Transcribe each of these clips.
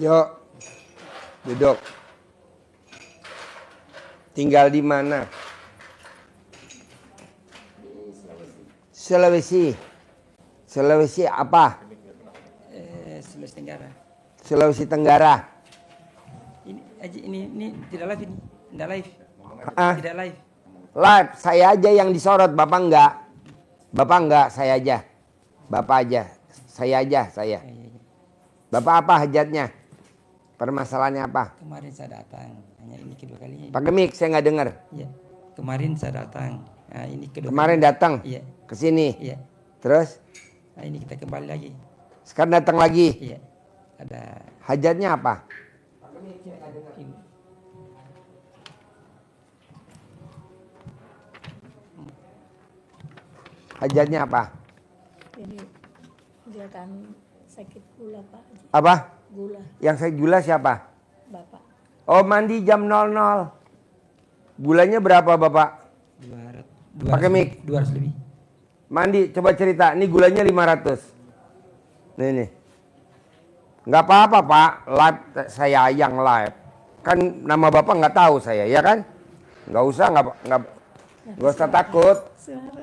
Yuk, duduk. Tinggal di mana? Sulawesi. Sulawesi apa? Sulawesi Tenggara. Sulawesi Tenggara. Ini tidak live ini. Tidak live. Ah, Tidak live. live. Saya aja yang disorot, Bapak enggak. Bapak enggak, saya aja. Bapak aja. Saya aja, saya. Iya. Bapak apa hajatnya? Permasalahannya apa? Kemarin saya datang. Hanya ini kedua kalinya. Pakai mic, saya nggak dengar. Iya. Kemarin saya datang. Nah, ini kedua Kemarin kali. datang Iya. ke sini. Iya. Terus Nah, ini kita kembali lagi. sekarang datang lagi. Iya. Ada Hajatnya apa? Hajatnya apa? Ini dia kami sakit gula Pak. Apa? Gula Yang saya gula siapa? Bapak. Oh, mandi jam 00. Gulanya berapa, Bapak? 200. Pakai mic. 200 lebih. Mandi, coba cerita. Ini gulanya 500. Nih. Nggak apa-apa, Pak. Live, saya yang live. Kan nama Bapak nggak tahu saya, ya kan? Nggak usah takut. Suara.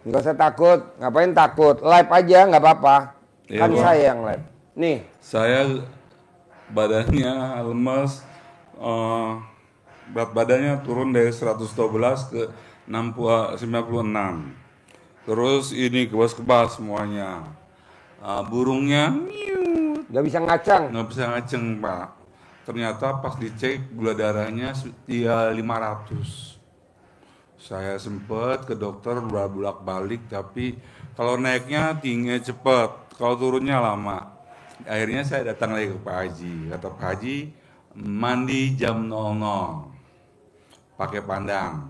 Nggak usah takut. Ngapain takut? Live aja, nggak apa-apa. Iya, Kan Pak. saya yang live. Nih, Saya badannya lemes, berat badannya turun dari 112 ke 96. Terus ini kebas-kebas semuanya. Burungnya nggak bisa ngacang. nggak bisa ngaceng, Pak. Ternyata pas dicek gula darahnya ya 500. Saya sempet ke dokter bolak-balik, tapi kalau naiknya tingginya cepat, kalau turunnya lama. Akhirnya saya datang lagi ke Pak Haji. Kata Pak Haji, mandi jam 00, pakai pandang.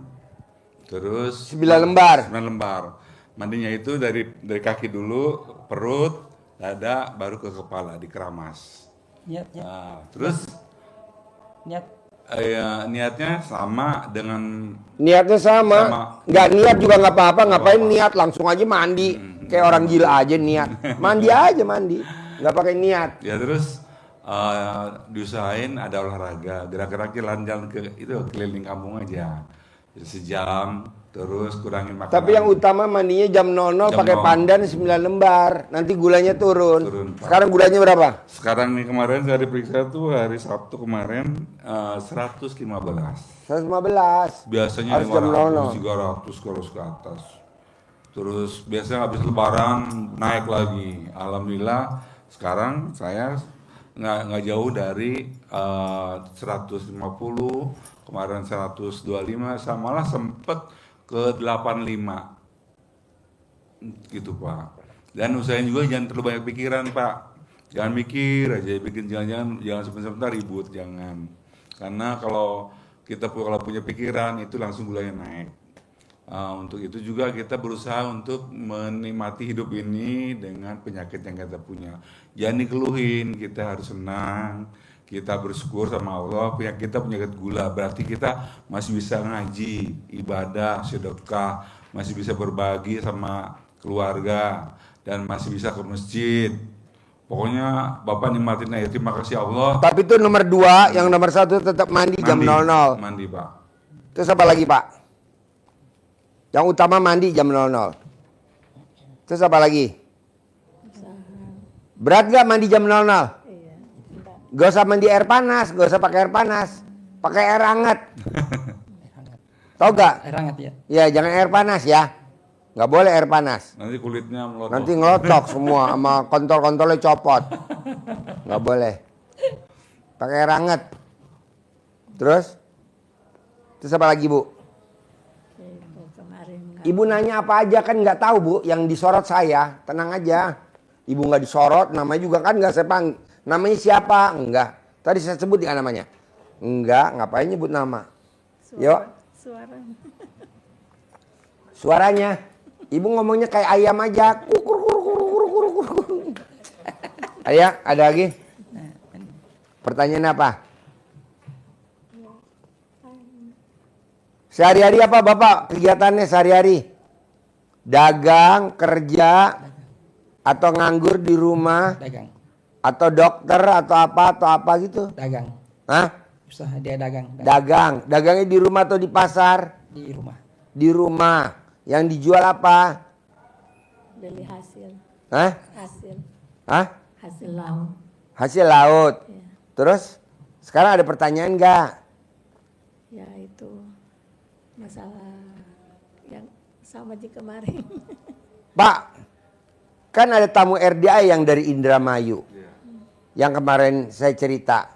Terus 9 lembar. 9 lembar. Mandinya itu dari kaki dulu, perut, dada, baru ke kepala, dikeramas. Niat. Nah, terus Niat. niatnya sama dengan Niatnya sama. Sama. Nggak niat juga nggak apa-apa. Ngapain niat? Langsung aja mandi. Kayak orang gila aja niat. Mandi aja mandi. Nggak pakai niat. ya terus diusahain ada olahraga, gerak-gerak jalan-jalan ke itu keliling kampung aja. Sejam, terus kurangin makanan. Tapi yang utama mandinya jam 00 Jam pakai 00. pandan 9 lembar. Nanti gulanya turun. Turun, Pak. Sekarang gulanya berapa? Sekarang nih kemarin saya diperiksa tuh hari Sabtu kemarin 115. 115. Biasanya Harus jam 500, 00. 300 terus ke atas. Terus biasanya habis lebaran naik lagi. Alhamdulillah sekarang saya nggak jauh dari 150, kemarin 125, sama malah sempet ke 85 gitu, Pak. Dan usahain juga jangan terlalu banyak pikiran, Pak. Jangan mikir aja, bikin jangan sebentar ribut, jangan. Karena kalau kalau punya pikiran itu langsung gulanya naik. Untuk itu juga kita berusaha untuk menikmati hidup ini dengan penyakit yang kita punya. Jangan dikeluhin, kita harus senang, kita bersyukur sama Allah. Kita penyakit gula, berarti kita masih bisa ngaji, ibadah, sedekah, masih bisa berbagi sama keluarga, dan masih bisa ke masjid. Pokoknya Bapak nikmatin aja, terima kasih Allah. Tapi itu nomor 2, yang nomor 1 tetap mandi jam 00. Mandi, Pak. Terus apa lagi, Pak? Yang utama mandi jam 00. Terus apa lagi? Berat gak mandi jam 00? Iya. Enggak. Gak usah mandi air panas, gak usah pakai air panas. Pakai air hangat. Tahu gak? Air hangat ya. Ya, jangan air panas ya. Gak boleh air panas. Nanti kulitnya melotot. Nanti ngelotok semua sama kontol-kontolnya copot. Gak boleh. Pakai air hangat. Terus? Terus apa lagi, Bu? Itu kemarin enggak. Ibu nanya apa aja kan nggak tahu, Bu. Yang disorot saya, tenang aja. Ibu nggak disorot, namanya juga kan nggak saya panggil. Namanya siapa? Enggak. Tadi saya sebut ya namanya. Enggak, ngapain nyebut nama? Yuk, Suara. suaranya. Ibu ngomongnya kayak ayam aja. Kukur, kukur, kukur, kukur, kukur, kukur. Ayah, ada lagi? Pertanyaan apa? Sehari-hari apa Bapak kegiatannya sehari-hari? Dagang, kerja, atau nganggur di rumah? Dagang. Atau dokter atau apa gitu? Dagang. Hah? Usaha dia dagang. Dagang. Dagangnya di rumah atau di pasar? Di rumah. Di rumah. Yang dijual apa? Beli hasil. Hah? Hasil. Hah? Hasil laut. Hasil laut. Ya. Terus sekarang ada pertanyaan nggak? Ya itu masalah yang sama di kemarin. Pak, kan ada tamu RDA yang dari Indramayu. Yang kemarin saya cerita.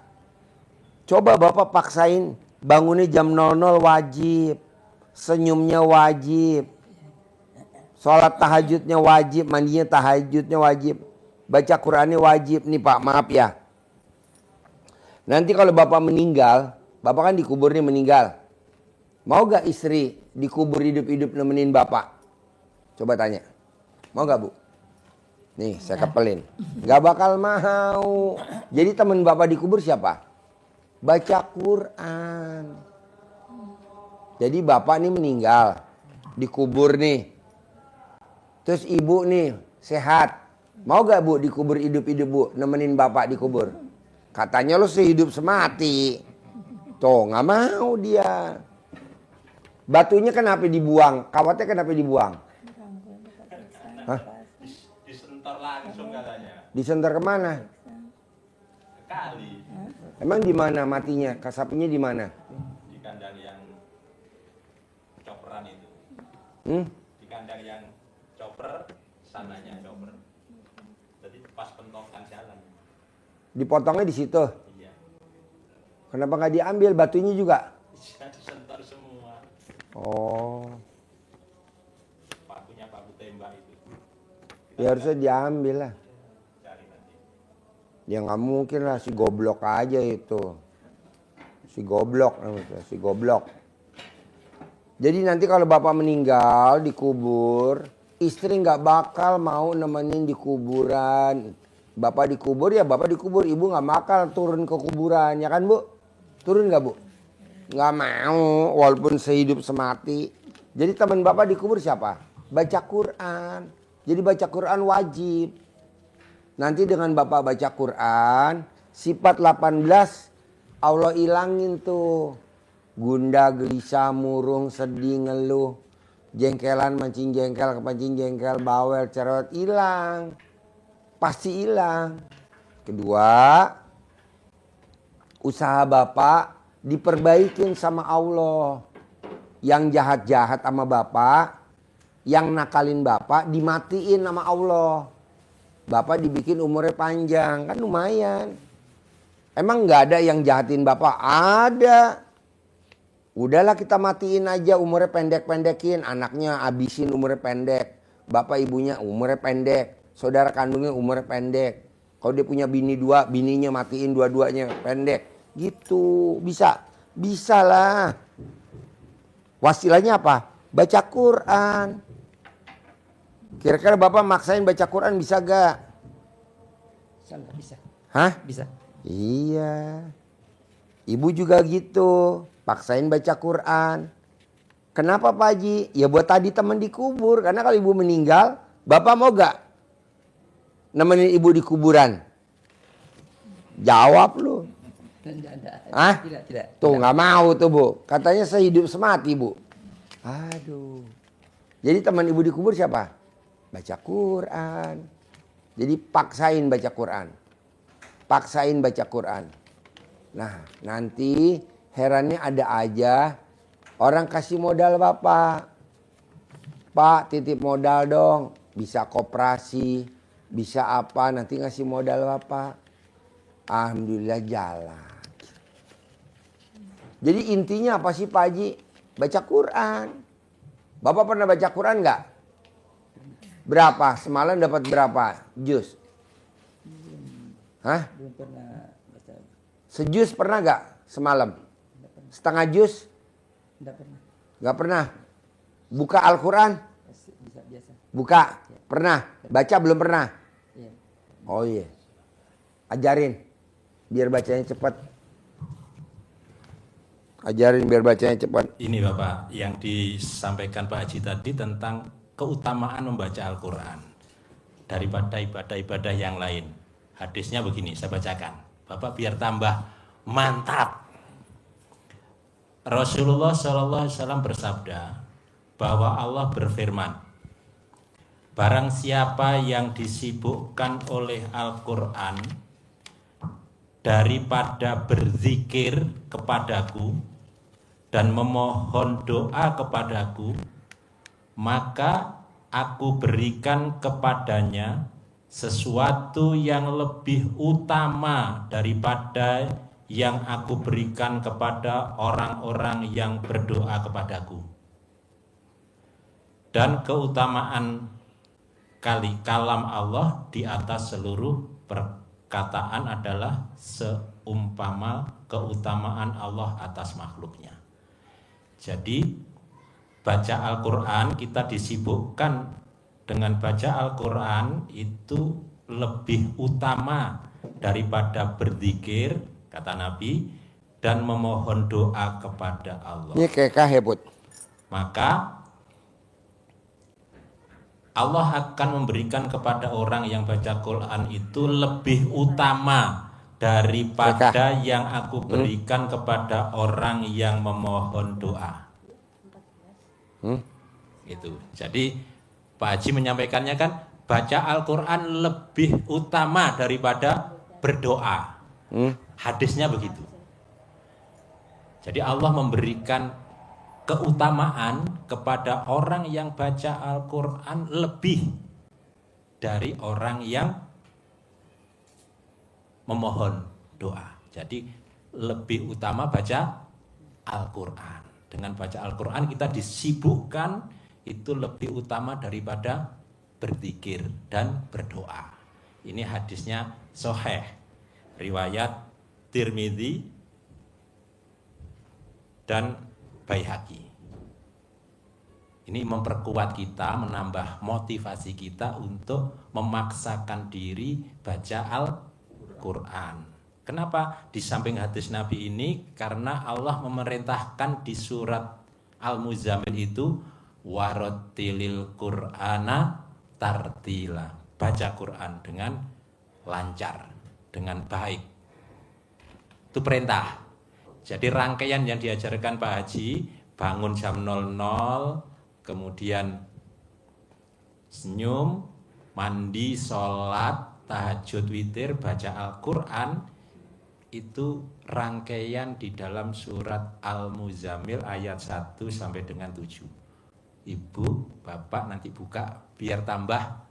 Coba Bapak paksain bangunnya jam 00 wajib. Senyumnya wajib. Sholat tahajudnya wajib, mandinya tahajudnya wajib. Baca Qurannya wajib. Nih Pak, maaf ya. Nanti kalau Bapak meninggal, Bapak kan dikuburnya meninggal. Mau gak istri dikubur hidup-hidup nemenin Bapak? Coba tanya. Mau gak Bu? Nih saya kepelin. Gak bakal mau. Jadi teman Bapak dikubur siapa? Baca Quran. Jadi Bapak nih meninggal. Dikubur nih. Terus Ibu nih sehat. Mau gak Bu dikubur hidup-hidup Bu? Nemenin Bapak dikubur. Katanya lo sehidup semati. Tuh gak mau dia. Batunya kenapa dibuang? Kawatnya kenapa dibuang? Hah? Disentor langsung katanya. Disentar kemana? Kali Emang di mana matinya? Kasapinya di mana? di kandang yang coperan itu. Di kandang yang coper, sananya coper. Jadi pas pentokan jalan. Dipotongnya di situ. Iya. Kenapa nggak diambil batunya juga? Bisa disentor semua. Oh, Pakunya paku tembak itu. ya harusnya diambil lah. Cari nanti. Ya nggak mungkin lah, si goblok aja itu. Si goblok namanya, si goblok. Jadi nanti kalau Bapak meninggal dikubur, istri nggak bakal mau nemenin di kuburan. Bapak dikubur ya Bapak dikubur, Ibu nggak bakal turun ke kuburan, ya kan Bu? Turun nggak Bu? Nggak mau, walaupun sehidup semati. Jadi teman Bapak dikubur siapa? Baca Quran. Jadi baca Quran wajib. Nanti dengan Bapak baca Quran, sifat 18 Allah ilangin tuh. Gundah, gelisah, murung, sedih, ngeluh. Jengkelan, mancing jengkel, kepancing jengkel, bawel, cerewet, hilang. Pasti hilang. Kedua, usaha Bapak diperbaikin sama Allah. Yang jahat-jahat sama Bapak, yang nakalin Bapak dimatiin sama Allah. Bapak dibikin umurnya panjang, kan lumayan. Emang nggak ada yang jahatin Bapak? Ada. Udahlah kita matiin aja, umurnya pendek-pendekin. Anaknya abisin umurnya pendek. Bapak ibunya umurnya pendek. Saudara kandungnya umurnya pendek. Kalau dia punya bini dua, bininya matiin dua-duanya pendek. Gitu, bisa. Bisa lah. Wasilahnya apa? Baca Quran. Kira-kira Bapak maksain baca Quran bisa gak? Salah, bisa. Hah? Bisa. Iya. Ibu juga gitu. Paksain baca Quran. Kenapa Pak Haji? Ya buat tadi teman dikubur. Karena kalau ibu meninggal, Bapak mau gak nemenin ibu di kuburan? Jawab lu. Tidak. Hah? Tidak. Tuh nggak mau tuh Bu. Katanya saya hidup semati Bu. Aduh. Jadi teman ibu dikubur siapa? Baca Quran. Jadi paksain baca Quran. Paksain baca Quran. Nah nanti herannya ada aja orang kasih modal Bapak. Pak titip modal dong. Bisa koperasi. Bisa apa nanti ngasih modal Bapak. Alhamdulillah jalan. Jadi intinya apa sih Pak Haji? Baca Quran. Bapak pernah baca Quran nggak? Berapa? Semalam dapat berapa juz? Hah? Belum pernah baca. Sejus pernah nggak semalam? Setengah juz? Tidak pernah. Nggak pernah. Buka Al-Quran? Bisa biasa. Buka. Pernah. Baca belum pernah? Iya. Oh iya. Ajarin. Biar bacanya cepat. Ajarin biar bacanya cepat. Ini Bapak yang disampaikan Pak Haji tadi tentang keutamaan membaca Al-Quran daripada ibadah-ibadah yang lain. Hadisnya begini, saya bacakan. Bapak biar tambah mantap. Rasulullah SAW bersabda bahwa Allah berfirman, barang siapa yang disibukkan oleh Al-Quran daripada berzikir kepadaku dan memohon doa kepadaku, maka aku berikan kepadanya sesuatu yang lebih utama daripada yang aku berikan kepada orang-orang yang berdoa kepadaku. Dan keutamaan kalam Allah di atas seluruh perkataan adalah seumpama keutamaan Allah atas makhluknya. Jadi baca Al-Quran, kita disibukkan dengan baca Al-Quran itu lebih utama daripada berzikir, kata Nabi, dan memohon doa kepada Allah. Ini kayak kahebut. Maka Allah akan memberikan kepada orang yang baca Quran itu lebih utama daripada yang aku berikan kepada orang yang memohon doa. Itu. Jadi Pak Haji menyampaikannya kan, baca Al-Quran lebih utama daripada berdoa. Hadisnya begitu. Jadi Allah memberikan keutamaan kepada orang yang baca Al-Quran lebih dari orang yang memohon doa. Jadi lebih utama baca Al-Quran. Dengan baca Al-Quran kita disibukkan itu lebih utama daripada berzikir dan berdoa. Ini hadisnya sahih, riwayat Tirmidzi dan Baihaqi. Ini memperkuat kita, menambah motivasi kita untuk memaksakan diri baca Al-Quran. Kenapa? Di samping hadis Nabi ini, karena Allah memerintahkan di surat Al-Muzammil itu, warattilil Qur'ana tartila. Baca Quran dengan lancar, dengan baik. Itu perintah. Jadi rangkaian yang diajarkan Pak Haji, bangun jam 00, kemudian senyum, mandi, sholat, tahajud, witir, baca Al-Quran, itu rangkaian di dalam surat Al-Muzammil ayat 1 sampai dengan 7. Ibu, bapak nanti buka biar tambah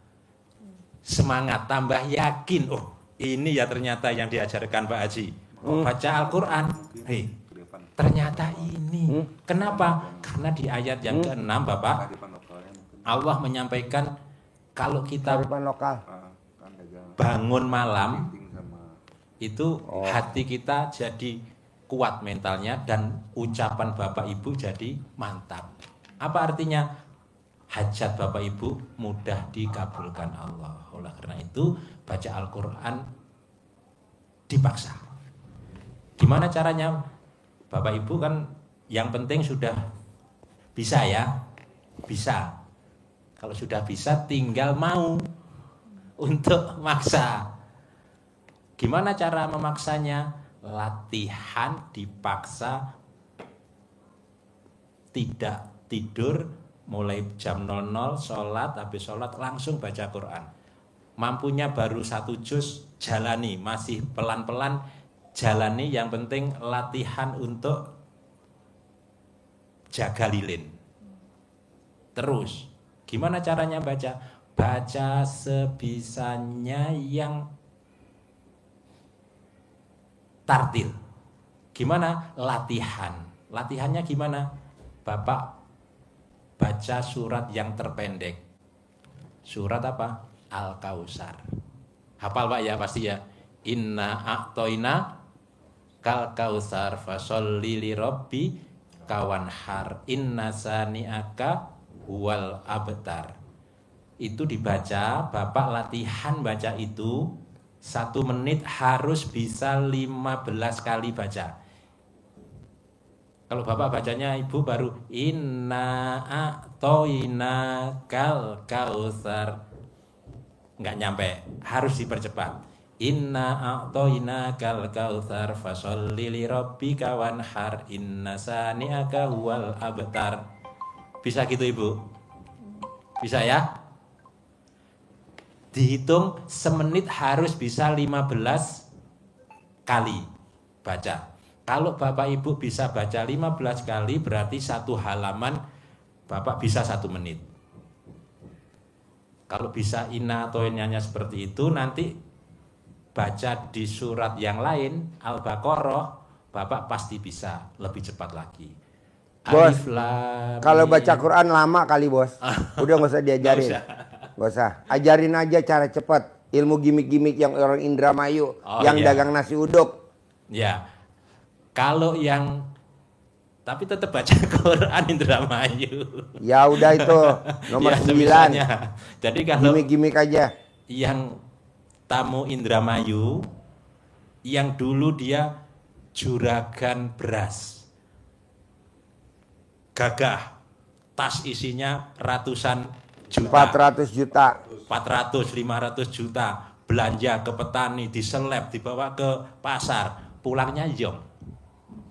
semangat, tambah yakin. Oh, ini ya ternyata yang diajarkan Pak Haji. Oh, baca Al-Quran. Hei, ternyata ini. Kenapa? Karena di ayat yang ke-6, Bapak, Allah menyampaikan kalau kita lokal. bangun malam, itu hati kita jadi kuat mentalnya dan ucapan Bapak Ibu jadi mantap. Apa artinya? Hajat Bapak Ibu mudah dikabulkan Allah. Oleh karena itu, baca Al-Quran dipaksa. Gimana caranya? Bapak Ibu kan yang penting sudah bisa ya. Bisa. Kalau sudah bisa tinggal mau untuk maksa. Gimana cara memaksanya? Latihan dipaksa, tidak tidur, mulai jam 00 sholat, habis sholat langsung baca Quran. Mampunya baru 1 juz, jalani, masih pelan-pelan jalani, yang penting latihan untuk jaga lilin. Terus, gimana caranya baca? Baca sebisanya yang tartil. Gimana? Latihan. Latihannya gimana? Bapak baca surat yang terpendek. Surat apa? Al-Kautsar. Hafal Pak ya pasti ya. Inna a'toina kal kautsar fasholli li rabbi kawanhar inna sani'aka huwal abtar. Itu dibaca, Bapak latihan baca itu 1 menit harus bisa 15 kali baca. Kalau Bapak bacanya Ibu baru inna a'toina kal kautsar, nggak nyampe, harus dipercepat. Inna a'toinakal kautsar fasholli li rabbika wanhar inna sani'aka huwal abtar. Bisa gitu Ibu? Bisa ya? Dihitung semenit harus bisa 15 kali baca. Kalau Bapak Ibu bisa baca 15 kali berarti satu halaman Bapak bisa 1 menit. Kalau bisa inna atau inanya seperti itu, nanti baca di surat yang lain Al-Baqarah Bapak pasti bisa lebih cepat lagi. Bos, Alif Lam kalau Mim. baca Quran lama kali bos. Udah nggak usah diajarin. Nggak usah. Ajarin aja cara cepat. Ilmu gimmick-gimmick yang orang Indramayu, yang iya. dagang nasi uduk. Ya, kalau yang tapi tetap baca Quran Indramayu. Ya udah itu nomor Ya, 9. semisalnya. Jadi kalau Gimmick-gimmick aja. yang tamu Indramayu yang dulu dia juragan beras, gagah, tas isinya ratusan juta, 400 juta. 400, 500 juta, belanja ke petani, diseleb, dibawa ke pasar, pulangnya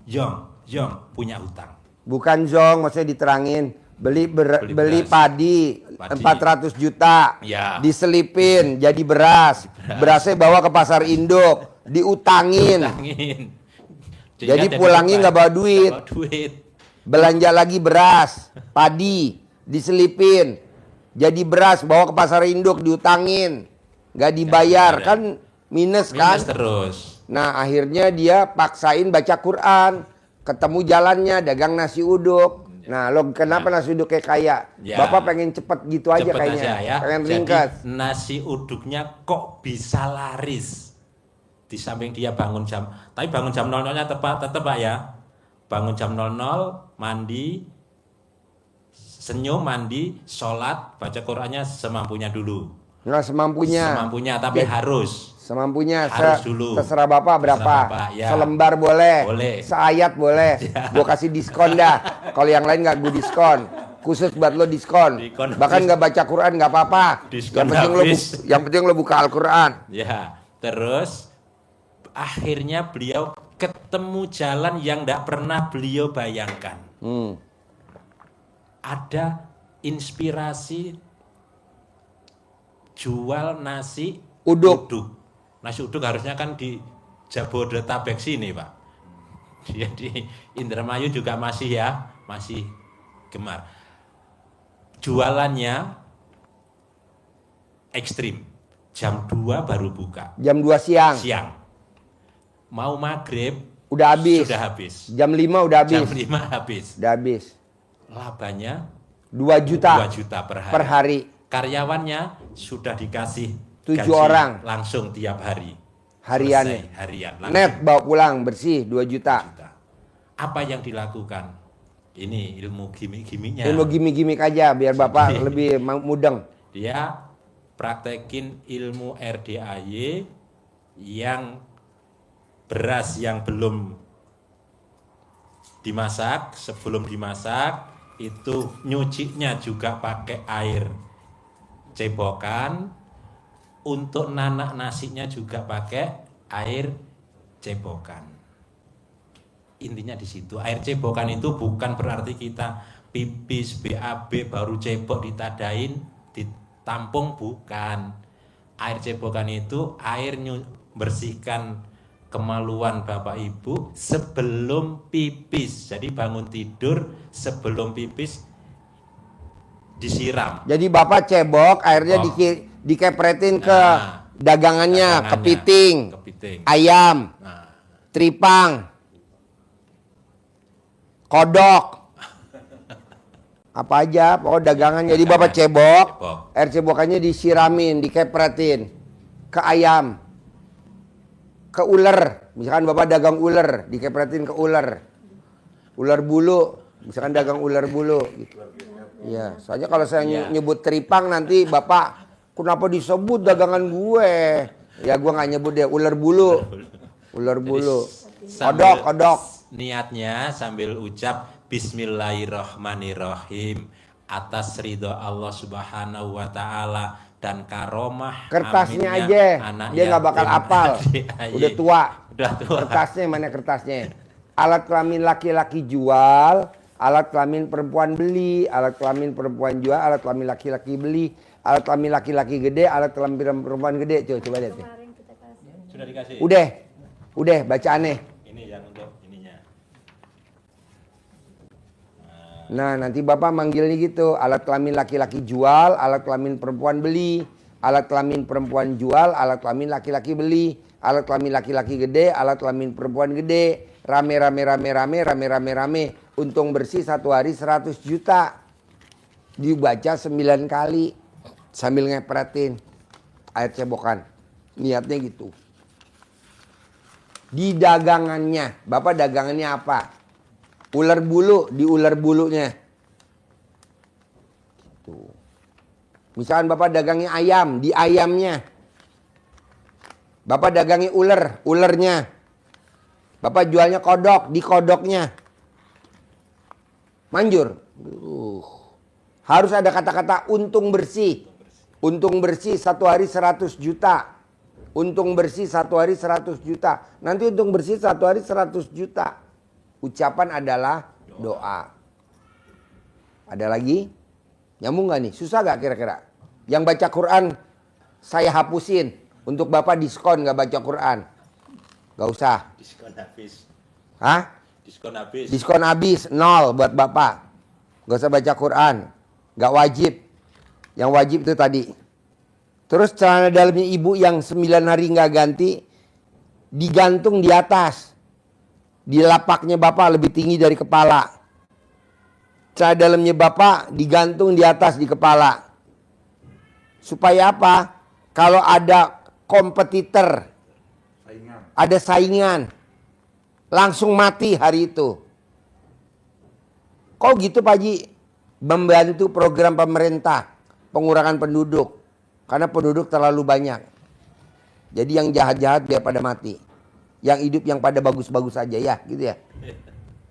Yong punya hutang. Bukan zong, maksudnya diterangin. Beli Beli beras. padi, Padi. 400 juta. Ya. Diselipin jadi beras. Berasnya bawa ke pasar induk, diutangin. Utangin. Jadi pulangnya nggak bawa duit. Nggak bawa duit. Belanja lagi beras, padi, diselipin. Jadi beras bawa ke pasar induk diutangin. Nggak dibayar, Nggak ada. kan minus kan? Minus terus. Nah akhirnya dia paksain baca Quran. Ketemu jalannya dagang nasi uduk. Nah lo kenapa nasi uduk kayak kaya? Ya. Bapak pengen cepet gitu aja Cepet kayaknya. aja ya. Pengen Jadi ringkas. nasi uduknya kok bisa laris. Di samping dia bangun jam, tapi bangun jam 00-nya tetap Pak ya. Bangun jam 00, mandi, senyum, mandi, sholat, baca Qur'annya semampunya dulu. Nah semampunya. Semampunya, tapi Ya. harus. Semampunya. Harus dulu. Terserah Bapak berapa. Terserah Bapak, ya. Selembar boleh. Boleh. Seayat boleh. Ya. Gue kasih diskon dah. Kalau yang lain nggak gue diskon. Khusus buat lo diskon. Diskon Bahkan habis. nggak baca Quran nggak apa-apa. Diskon Yang penting lo buka Al-Quran. Ya, terus akhirnya beliau ketemu jalan yang tidak pernah beliau bayangkan. Ada inspirasi jual nasi Uduk. Nasi uduk harusnya kan di Jabodetabek sini, Pak. Jadi Indramayu juga masih gemar. Jualannya ekstrim. Jam 2 baru buka. Jam 2 siang. Siang. Mau maghrib Udah habis. sudah habis. Jam 5 udah habis. Jam 5 habis. Udah habis. Labanya 2 juta 2 juta per hari. per hari. Karyawannya sudah dikasih 7 gaji orang. langsung tiap hari. Harian. Selesai, harian. Langsung Net bawa pulang bersih 2 juta. juta. Apa yang dilakukan? Ini ilmu gimmick-gimmicknya. Ilmu gimmick-gimmick aja biar Bapak lebih mudeng. Dia praktekin ilmu RDAY yang beras yang belum dimasak, sebelum dimasak itu nyucinya juga pakai air cebokan, untuk nanak nasinya juga pakai air cebokan. Intinya di situ. Air cebokan itu bukan berarti kita pipis BAB baru cebok ditadain, ditampung, bukan. Air cebokan itu air bersihkan kemaluan Bapak Ibu sebelum pipis. Jadi bangun tidur sebelum pipis disiram. Jadi Bapak cebok airnya Oh. dikepretin ke Nah, dagangannya, kepiting, kepiting. ayam, Nah, tripang, kodok, apa aja, pokoknya dagangan. Jadi Bapak cebok, Cebok. air cebokannya disiramin, dikepretin ke ayam, ke ular. Misalkan Bapak dagang ular, dikepretin ke ular, ular bulu. Misalkan dagang ular bulu. Gitu. Iya, soalnya kalau saya Iya. nyebut tripang nanti Bapak, kenapa disebut dagangan gue? Ya gue nggak nyebut deh, ular bulu. Ular bulu. Sambil- Kodok. Niatnya sambil ucap Bismillahirrahmanirrahim atas ridho Allah Subhanahu wa taala dan karomah Kertasnya aminnya aja, anak dia nggak bakal yatim apal. ADAY. Udah tua. Udah tua. Kertasnya mana kertasnya? Alat kelamin laki-laki jual, alat kelamin perempuan beli, alat kelamin perempuan jual, alat kelamin laki-laki beli, alat kelamin laki-laki gede, alat kelamin perempuan gede. Coba lihat nih. Kemarin kita kasih. Sudah dikasih. Udah bacaannya. Ini yang untuk ininya. Nah, nanti Bapak manggilnya gitu, alat kelamin laki-laki jual, alat kelamin perempuan beli, alat kelamin perempuan jual, alat kelamin laki-laki beli, alat kelamin laki-laki gede, alat kelamin perempuan gede, rame, untung bersih satu hari 100 juta. Dibaca 9 kali sambil ngepretin ayat cebokan. Niatnya gitu. Di dagangannya, Bapak dagangannya apa? Ular bulu, di ular bulunya. Gitu. Misalkan Bapak dagangnya ayam, di ayamnya. Bapak dagangnya ular, ularnya. Bapak jualnya kodok, di kodoknya. Manjur. Harus ada kata-kata untung bersih. Untung bersih satu hari 100 juta. Untung bersih satu hari 100 juta. Nanti untung bersih satu hari 100 juta. Ucapan adalah doa. Ada lagi? Nyambung gak nih? Susah gak kira-kira? Yang baca Quran saya hapusin. Untuk Bapak diskon gak baca Quran. Gak usah. Diskon habis. Hah? Diskon habis. Diskon habis. 0 buat Bapak. Gak usah baca Quran. Gak wajib. Yang wajib itu tadi. Terus celana dalamnya ibu yang 9 hari gak ganti. Digantung di atas. Di lapaknya Bapak lebih tinggi dari kepala. Celana dalamnya Bapak digantung di atas di kepala. Supaya apa? Kalau ada kompetitor, ada saingan, langsung mati hari itu. Kok gitu Pak Haji? Membantu program pemerintah pengurangan penduduk. Karena penduduk terlalu banyak. Jadi yang jahat-jahat biar pada mati. Yang hidup yang pada bagus-bagus aja ya, gitu ya.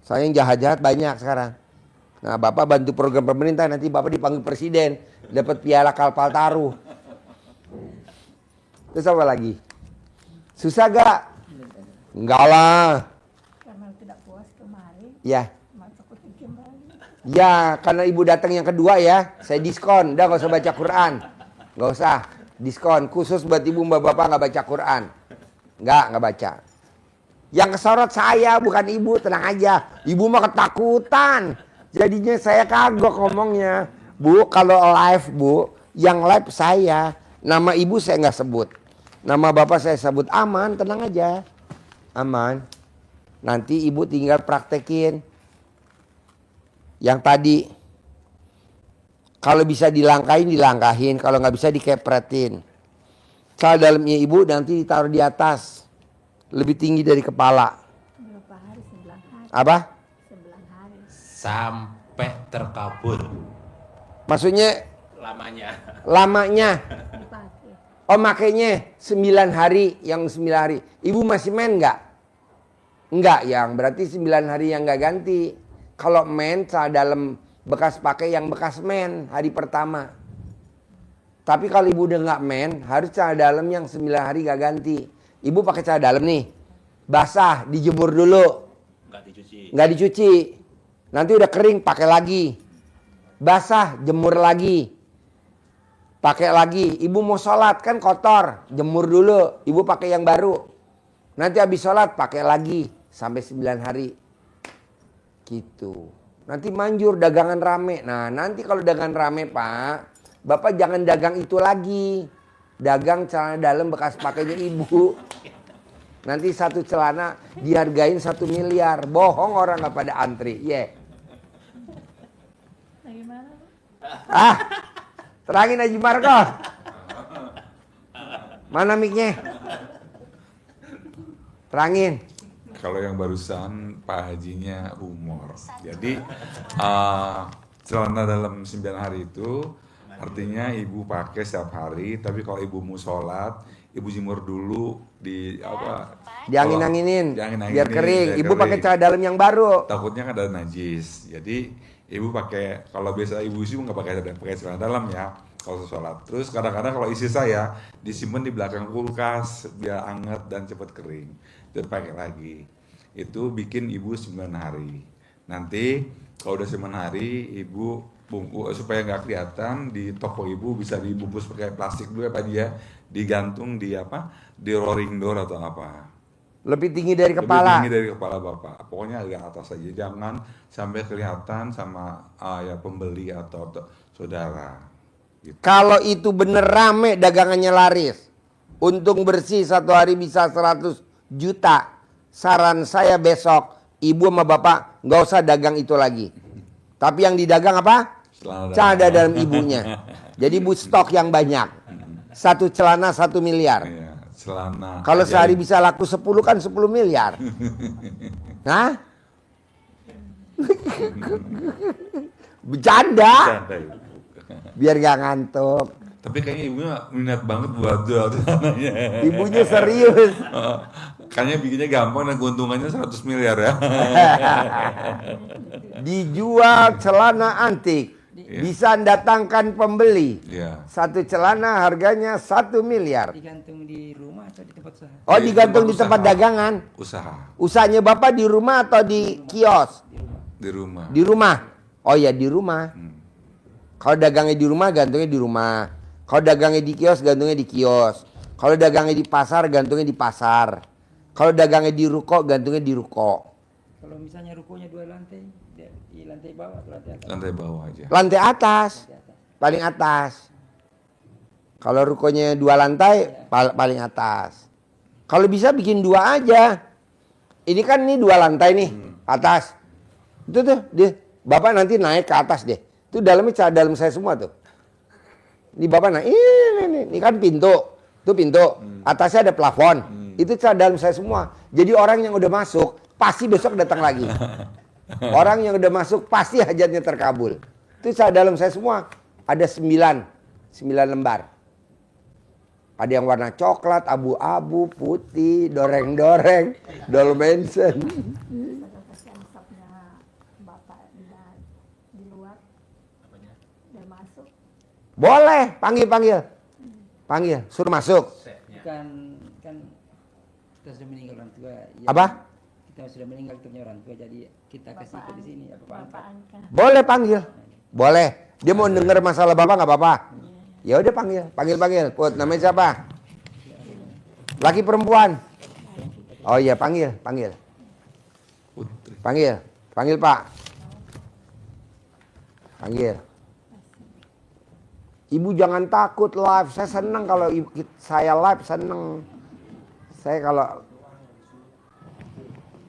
Soalnya yang jahat-jahat banyak sekarang. Nah, Bapak bantu program pemerintah, nanti Bapak dipanggil presiden, dapat piala Kalpataru. Terus apa lagi? Susah gak? Enggak lah. Karena tidak puas kemarin, Ya. masuk ke kembali. Ya, karena ibu datang yang kedua ya, saya diskon. Udah gak usah baca Quran. Gak usah. Diskon. Khusus buat ibu mbak bapak gak baca Quran. Gak baca. Yang kesorot saya bukan ibu, tenang aja. Ibu mah ketakutan. Jadinya saya kagok ngomongnya. Bu, kalau live bu, yang live saya. Nama ibu saya nggak sebut. Nama bapak saya sebut. Aman, tenang aja. Aman. Nanti ibu tinggal praktekin. Yang tadi. Kalau bisa dilangkahin. Kalau nggak bisa dikepretin. Celana dalamnya ibu nanti ditaruh di atas. Lebih tinggi dari kepala. Berapa hari? 9 hari. Apa? 9 hari. Sampai terkabul Maksudnya lamanya. Dipakai. Oh makanya 9 hari. Yang 9 hari. Ibu masih main nggak? Enggak yang berarti 9 hari yang nggak ganti. Kalau main celana dalam bekas pakai yang bekas main hari pertama. Tapi kalau ibu udah nggak main, harus celana dalam yang 9 hari nggak ganti. Ibu pakai celana dalam nih, basah, dijemur dulu, nggak dicuci. Nanti udah kering, pakai lagi. Basah, jemur lagi, pakai lagi. Ibu mau sholat kan kotor, jemur dulu. Ibu pakai yang baru. Nanti habis sholat pakai lagi sampai 9 hari. Gitu. Nanti manjur dagangan rame. Nah nanti kalau dagangan rame Pak, Bapak jangan dagang itu lagi. Dagang celana dalam bekas pakainya ibu. Nanti satu celana dihargain 1 miliar. Bohong orang nggak pada antri. Nah, gimana? Ah, terangin Haji Marco. Mana mic-nya? Terangin. Kalau yang barusan Pak Hajinya humor. Jadi celana dalam 9 hari itu artinya ibu pakai setiap hari. Tapi kalau ibu mau sholat, ibu jemur dulu di apa? Diangin-anginin, biar kering. Ibu pakai celana dalam yang baru. Takutnya kan ada najis. Jadi ibu pakai, kalau biasa ibu nggak pakai celana dalam ya. kalau sholat. Terus kadang-kadang kalau isi saya disimpan di belakang kulkas biar anget dan cepat kering. Dan pakai lagi. Itu bikin ibu 9 hari. Nanti kalau udah 9 hari ibu bungkus supaya nggak kelihatan di toko ibu bisa dibungkus pakai plastik dulu apa dia digantung di apa di rolling door atau apa. Lebih tinggi dari Lebih kepala. tinggi dari kepala bapak. Pokoknya agak atas saja. Jangan sampai kelihatan sama ya pembeli atau saudara. Gitu. Kalau itu bener rame dagangannya laris. Untung bersih satu hari bisa 100 juta. Saran saya besok ibu sama bapak nggak usah dagang itu lagi. Tapi yang didagang apa? Celana dalam ibunya. Jadi ibu stok yang banyak. Satu celana 1 miliar. Iya, celana. Kalau ajaib. sehari bisa laku 10 kan 10 miliar. Hah? Bercanda. Bercanda, Ibu. Biar gak ngantuk. Tapi kayaknya ibunya minat banget buat jual celananya. Ibunya serius. Kayaknya bikinnya gampang dan keuntungannya 100 miliar ya. Dijual celana antik. Bisa datangkan pembeli. Iya. Satu celana harganya 1 miliar. Digantung di rumah atau di tempat usaha? Oh, Di digantung di tempat tempat usaha. dagangan. Usaha Usahanya bapak di rumah atau di kios? di rumah. Di rumah. Oh ya, di rumah. Hmm. Kalau dagangnya di rumah, gantungnya di rumah. Kalau dagangnya di kios, gantungnya di kios. Kalau dagangnya di pasar, gantungnya di pasar. Kalau dagangnya di ruko, gantungnya di ruko. Kalau misalnya rukonya 2 lantai, di lantai bawah atau lantai atas? Lantai bawah aja. Lantai atas, Lantai atas. paling atas. Kalau rukonya 2 lantai, paling atas. Kalau bisa bikin 2 aja. Ini kan nih 2 lantai nih, atas. Itu tuh, bapak nanti naik ke atas deh. Itu dalamnya cara dalam saya semua tuh. Ini bapak naik, ini kan pintu. Itu pintu, atasnya ada plafon. Itu cara dalam saya semua. Jadi orang yang udah masuk, pasti besok datang lagi. Orang yang udah masuk, pasti hajatnya terkabul. Itu cara dalam saya semua. Ada 9 lembar. Ada yang warna coklat, abu-abu, putih, doreng-doreng, dolmensen. Kasihan stoknya bapak di luar. Udah masuk. Boleh, panggil. Panggil, suruh masuk. Kan kita sudah meninggal orang tua. Ya, Apa? Kita sudah meninggal kita punya orang tua, jadi kita kasih ke di sini apa Bapak angkat. Boleh panggil. Boleh. Dia mau denger masalah bapak nggak apa-apa. Ya udah panggil. Put, namanya siapa? Laki perempuan? Oh iya, panggil. Putri. Panggil Pak. Panggil. Ibu jangan takut live. Saya senang kalau saya live, senang. Saya kalau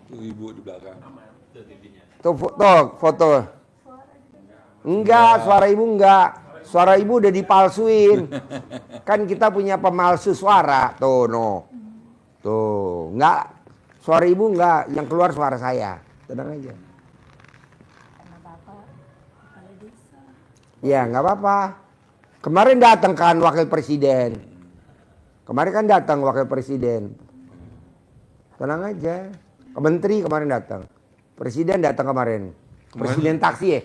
Tuh ibu di belakang. tuh foto. Enggak, suara ibu enggak. Suara ibu udah dipalsuin. Kan kita punya pemalsu suara. Tuh, no. Tuh, enggak. Suara ibu enggak, yang keluar suara saya. Tenang aja. Karena bapak kepala desa. Ya, enggak apa-apa. Kemarin datang kan wakil presiden. Kemarin datang. Tenang aja. Menteri kemarin datang. Presiden datang kemarin. Presiden taksi ya.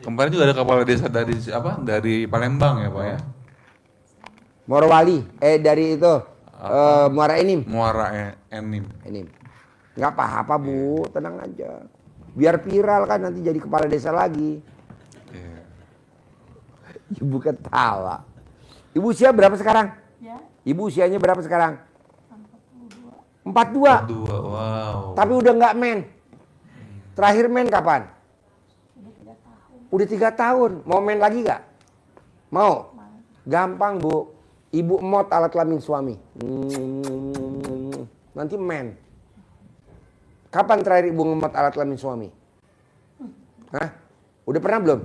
Kemarin juga ada kepala desa dari apa? Dari Palembang ya, Pak ya. Morowali. Dari itu. Muara Enim. Muara Enim. Nggak apa-apa Bu, tenang aja. Biar viral kan nanti jadi kepala desa lagi. Iya. Ibu ketawa. Ibu usia berapa sekarang? Ya, Ibu usianya berapa sekarang? 42. 42. Dua, wow. Tapi udah nggak men. Terakhir men kapan? Udah 3 tahun. Udah 3 tahun. Mau main lagi gak? Mau? Gampang Bu. Ibu emot alat kelamin suami. Nanti men. Kapan terakhir ibu ngemot alat kelamin suami? Hah? Udah pernah belum?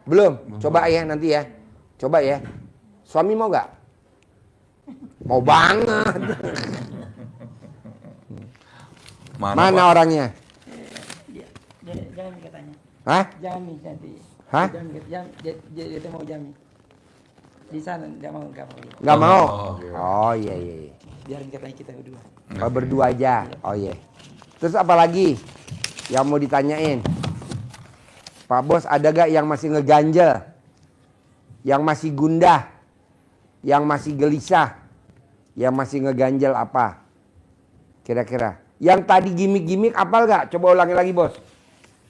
Belum? Coba ya nanti ya. Coba ya. Suami mau gak? Mau banget. Mana Pak? orangnya? Jangan katanya. Hah? Jami nanti. Hah? Dia mau jami. Di sana nggak mau. Gak mau? oke. Oh iya. Biarin katanya kita berdua. Oh, berdua aja. Oh iya. Terus apa lagi yang mau ditanyain? Pak Bos ada gak yang masih ngeganjel? Yang masih gundah, yang masih gelisah, yang masih ngeganjel apa? Kira-kira. Yang tadi gimmick-gimmick apal gak? Coba ulangi lagi bos.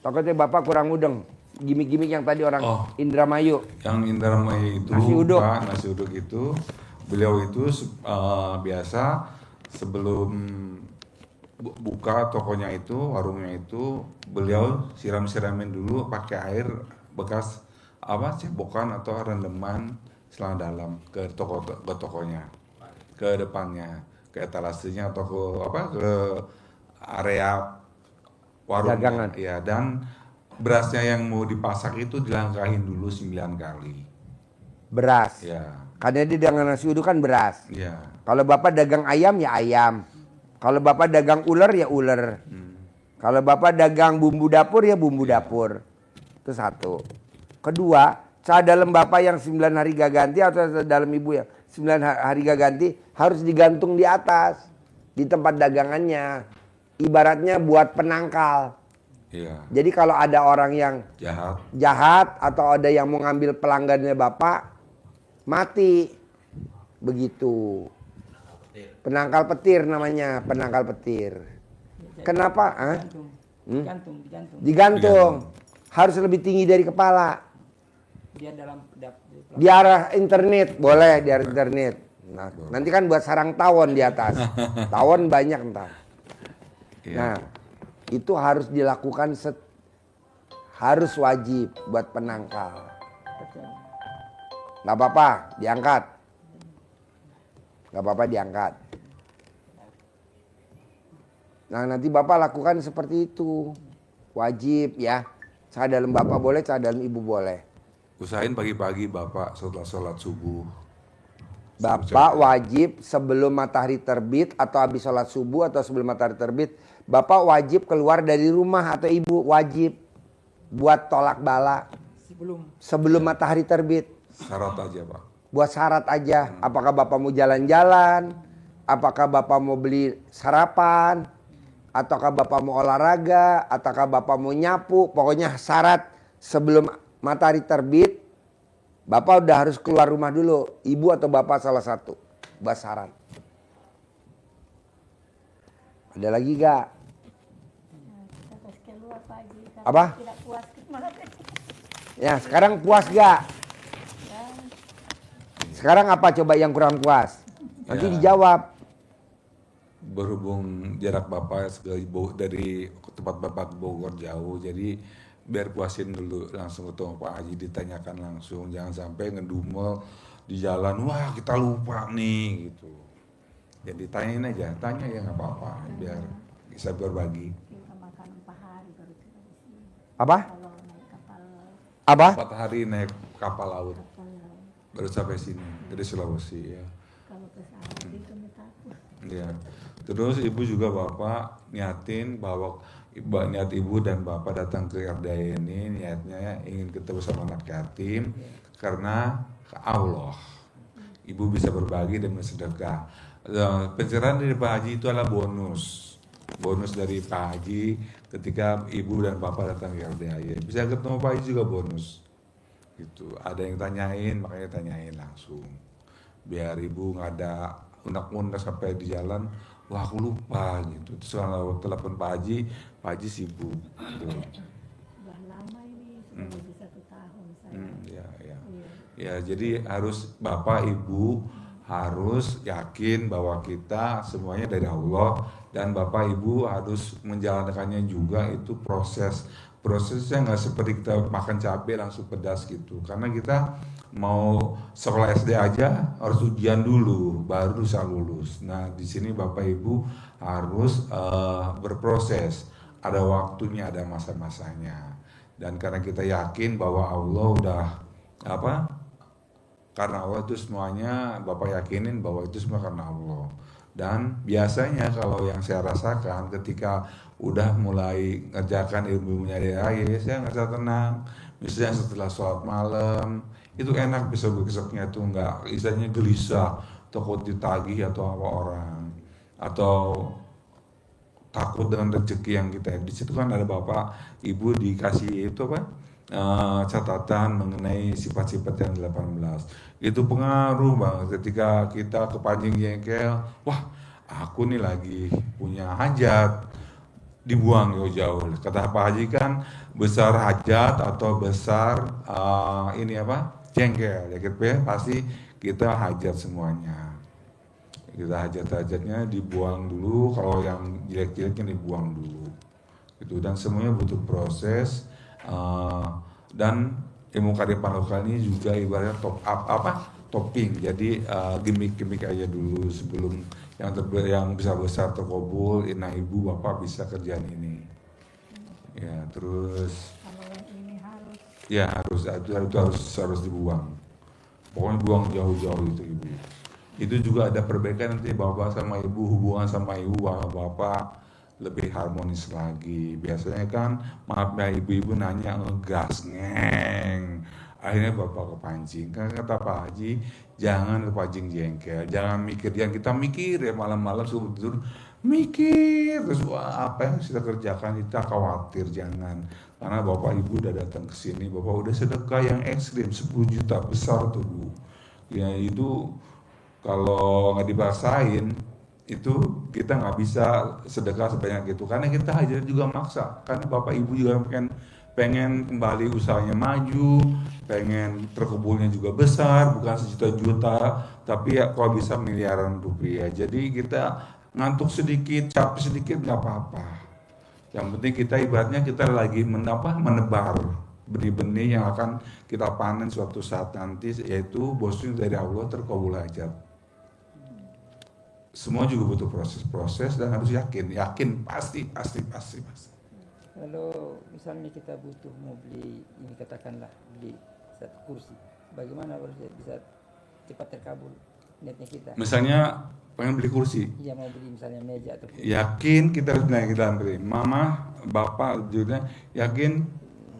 Takutnya bapak kurang mudeng. Gimmick-gimmick yang tadi orang Indramayu. Yang Indramayu itu, Nasi uduk. Pak, nasi uduk itu, beliau itu biasa sebelum buka tokonya itu, warungnya itu, beliau siram-siramin dulu pakai air bekas cebokan atau rendeman celana dalam ke tokonya, ke depannya, ke etalasenya atau ke area warungnya. Dagangan. Ya, dan berasnya yang mau dipasak itu dilangkahin dulu 9 kali. Beras. Ya, Karena dia dagang nasi uduk kan beras. ya. Kalau bapak dagang ayam ya ayam. Kalau bapak dagang ular ya ular. Kalau bapak dagang bumbu dapur ya bumbu dapur. Itu satu. Kedua, cara dalam bapak yang 9 hari gak ganti atau dalam ibu yang 9 hari gak ganti harus digantung di atas. Di tempat dagangannya. Ibaratnya buat penangkal. Iya. Jadi kalau ada orang yang jahat atau ada yang mau ngambil pelanggannya bapak, mati. Begitu. Penangkal petir namanya, penangkal petir. Kenapa? Digantung. Digantung. Harus lebih tinggi dari kepala. Dia dalam Di arah internet, boleh di arah internet. Nah, nanti kan buat sarang tawon di atas. Tawon banyak ntar. Iya. Nah, itu harus dilakukan harus wajib buat penangkal. Gak apa-apa, diangkat. Gak apa-apa diangkat. Nah, nanti bapak lakukan seperti itu. Wajib ya. Cara dalam bapak boleh, cara dalam ibu boleh. Usahain pagi-pagi bapak setelah sholat subuh. Bapak wajib sebelum matahari terbit atau habis sholat subuh atau sebelum matahari terbit, bapak wajib keluar dari rumah atau ibu wajib buat tolak bala sebelum matahari terbit. Syarat aja pak. Buat syarat aja. Apakah bapak mau jalan-jalan? Apakah bapak mau beli sarapan? Ataukah bapak mau olahraga? Ataukah bapak mau nyapu? Pokoknya syarat sebelum matahari terbit. Bapak udah harus keluar rumah dulu. Ibu atau bapak salah satu. Buat syarat. Ada lagi gak? Kita harus keluar pagi. Kalau Apa? tidak puas malah Ya sekarang puas gak? Sekarang apa coba yang kurang puas? Nanti Ya. dijawab. Berhubung jarak bapak dari tempat bapak ke Bogor jauh, jadi biar puasin dulu langsung ketemu Pak Haji, ditanyakan langsung, jangan sampai ngedumel di jalan, wah kita lupa nih gitu. Jadi tanyain aja, tanya ya nggak apa-apa, biar bisa berbagi. kita makan 4 hari baru kita di sini. Apa? Kalau naik kapal Apa? 4 hari naik kapal laut, kalau baru sampai sini dari Sulawesi ya. kalau ke sana itu takut. Ya. Terus ibu juga bapak niatin bahwa niat ibu dan bapak datang ke RDA ini niatnya ingin ketemu sama anak yatim karena Allah. Ibu bisa berbagi dan bersedekah. Pencerahan dari Pak Haji itu adalah bonus dari Pak Haji ketika ibu dan bapak datang ke RDA. Bisa ketemu Pak Haji juga bonus. Gitu. Ada yang tanyain, makanya tanyain langsung. Biar ibu nggak ada unak-unak sampai di jalan, wah aku lupa gitu. Terus kalau telepon Pak Haji sibuk. Gitu. Udah lama ini sudah lebih 1 tahun saya. Ya. Iya. Ya, jadi harus Bapak Ibu harus yakin bahwa kita semuanya dari Allah, dan Bapak Ibu harus menjalankannya juga. Itu prosesnya nggak seperti kita makan cabai langsung pedas gitu, karena kita mau sekolah SD aja harus ujian dulu baru bisa lulus. Nah di sini Bapak Ibu harus berproses, ada waktunya, ada masa-masanya, dan karena kita yakin bahwa Allah udah karena Allah itu semuanya, Bapak yakinin bahwa itu semua karena Allah. Dan biasanya kalau yang saya rasakan ketika udah mulai ngerjakan ilmunya dia, saya ngerasa tenang. Misalnya setelah sholat malam, itu enak, besoknya tuh nggak istilahnya gelisah, takut ditagih atau apa orang, atau takut dengan rezeki yang kita di situ kan ada bapak ibu dikasih itu catatan mengenai sifat-sifat yang 18. Itu pengaruh banget ketika kita kepancing jengkel, wah aku nih lagi punya hajat, dibuang jauh-jauh. Kata Pak Haji kan besar hajat atau besar ini apa jengkel, ya gitu ya, pasti kita hajat semuanya. Kita hajat-hajatnya dibuang dulu, kalau yang jelek-jeleknya dibuang dulu. Gitu, dan semuanya butuh proses, dan ilmu kearifan lokal ini juga ibaratnya top up topping. Jadi gimmick-gimmick aja dulu sebelum yang besar-besar terkabul. Nah ibu bapak bisa kerjaan ini. Ya terus. Kalau yang ini harus. Ya harus dibuang. Pokoknya buang jauh-jauh itu ibu. Itu juga ada perbaikan nanti bapak sama ibu, hubungan sama ibu bapak lebih harmonis lagi. Biasanya kan maaf ya ibu-ibu nanya ngegas ngeng, akhirnya bapak kepancing. Kan kata Pak Haji, jangan kepancing jengkel, jangan mikir, yang kita mikir ya malam-malam subuh tidur mikir terus, wah apa yang kita kerjakan, kita khawatir. Jangan, karena bapak ibu udah datang ke sini, bapak udah sedekah yang ekstrim 10 juta, besar tuh Bu. Ya itu kalau nggak dipaksain itu kita nggak bisa sedekah sebanyak itu, karena kita hajat juga maksa, karena bapak ibu juga pengen kembali usahanya maju, pengen terkumpulnya juga besar, bukan sejuta-juta, tapi ya kalau bisa miliaran rupiah. Jadi kita ngantuk sedikit, capek sedikit nggak apa-apa. Yang penting kita ibaratnya kita lagi menebar benih-benih yang akan kita panen suatu saat nanti, yaitu bosnya dari Allah terkabul hajat. Semua juga butuh proses-proses dan harus yakin pasti. Kalau misalnya kita butuh mau beli, ini katakanlah beli satu kursi, bagaimana harus bisa cepat terkabul niatnya kita? Misalnya pengen beli kursi, Iya mau beli misalnya meja atau yakin kita harus naik, kita beli. Mama, bapak juga yakin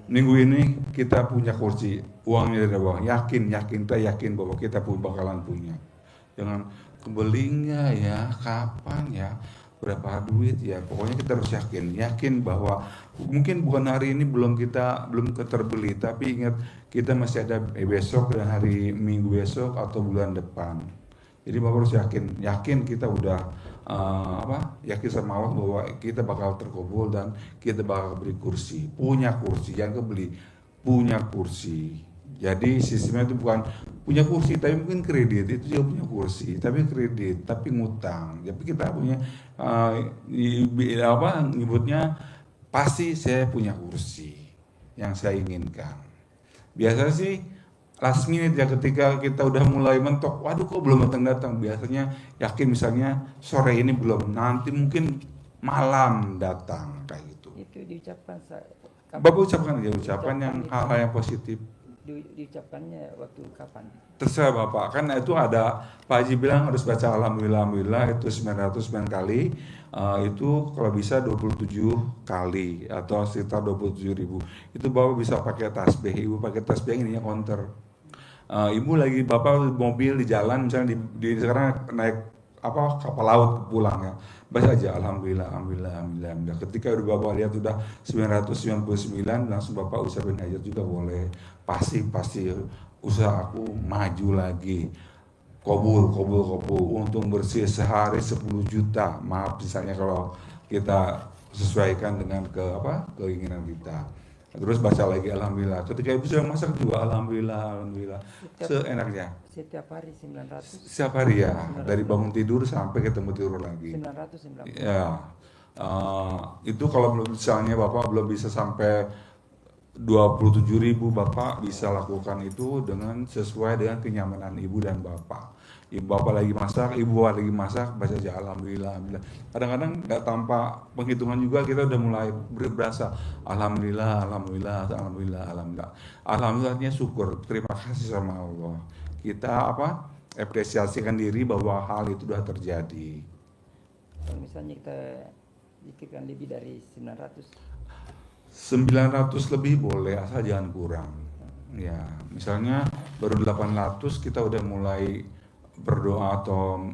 minggu ini kita punya kursi, uangnya dari bawah. Yakin kita yakin bahwa kita pun bakalan punya. Jangan belinya ya kapan ya, berapa duit ya, pokoknya kita harus yakin bahwa mungkin bukan hari ini belum terbeli, tapi ingat kita masih ada besok dan hari minggu besok atau bulan depan. Jadi bapak harus yakin kita udah yakin sama Allah bahwa kita bakal terkabul dan kita bakal beli kursi, punya kursi, jangan kebeli, punya kursi. Jadi sistemnya itu bukan punya kursi tapi mungkin kredit, itu juga punya kursi tapi kredit, tapi ngutang. Tapi kita punya nyebutnya pasti saya punya kursi yang saya inginkan. Biasa sih last minute ya, ketika kita udah mulai mentok, waduh kok belum datang. Biasanya yakin misalnya sore ini belum, nanti mungkin malam datang kayak gitu. itu diucapkan Bapak ucapkan aja ucapan yang hal-hal yang positif. Diucapkannya waktu kapan? Terserah Bapak, kan itu ada Pak Haji bilang harus baca alhamdulillah itu 909 kali, itu kalau bisa 27 kali atau sekitar 27.000. Itu Bapak bisa pakai tasbih, Ibu pakai tasbih yang ininya counter. Ibu lagi Bapak mobil di jalan misalnya di sekarang naik kapal laut pulang ya, baca aja alhamdulillah. Ketika udah Bapak lihat udah 999, langsung Bapak ucapin hajat juga boleh. Pasti usaha aku maju lagi, kabul, untung bersih sehari 10 juta. Maaf misalnya kalau kita sesuaikan dengan keinginan kita. Terus baca lagi alhamdulillah. Ketika ibu sudah masak juga alhamdulillah. Seenaknya. Setiap hari 900. Setiap hari ya, dari bangun tidur sampai ketemu tidur lagi. 990. Ya, itu kalau misalnya Bapak belum bisa sampai 27.000, Bapak bisa lakukan itu dengan sesuai dengan kenyamanan Ibu dan Bapak. Ibu Bapak lagi masak, Ibu lagi masak, baca aja alhamdulillah. Kadang-kadang nggak tanpa penghitungan juga kita udah mulai berasa alhamdulillah. Alhamdulillahnya syukur, terima kasih sama Allah. Kita apresiasikan diri bahwa hal itu sudah terjadi. Kalau misalnya kita zikirkan lebih dari 900 lebih boleh, asal jangan kurang. Ya, misalnya baru 800 kita udah mulai berdoa atau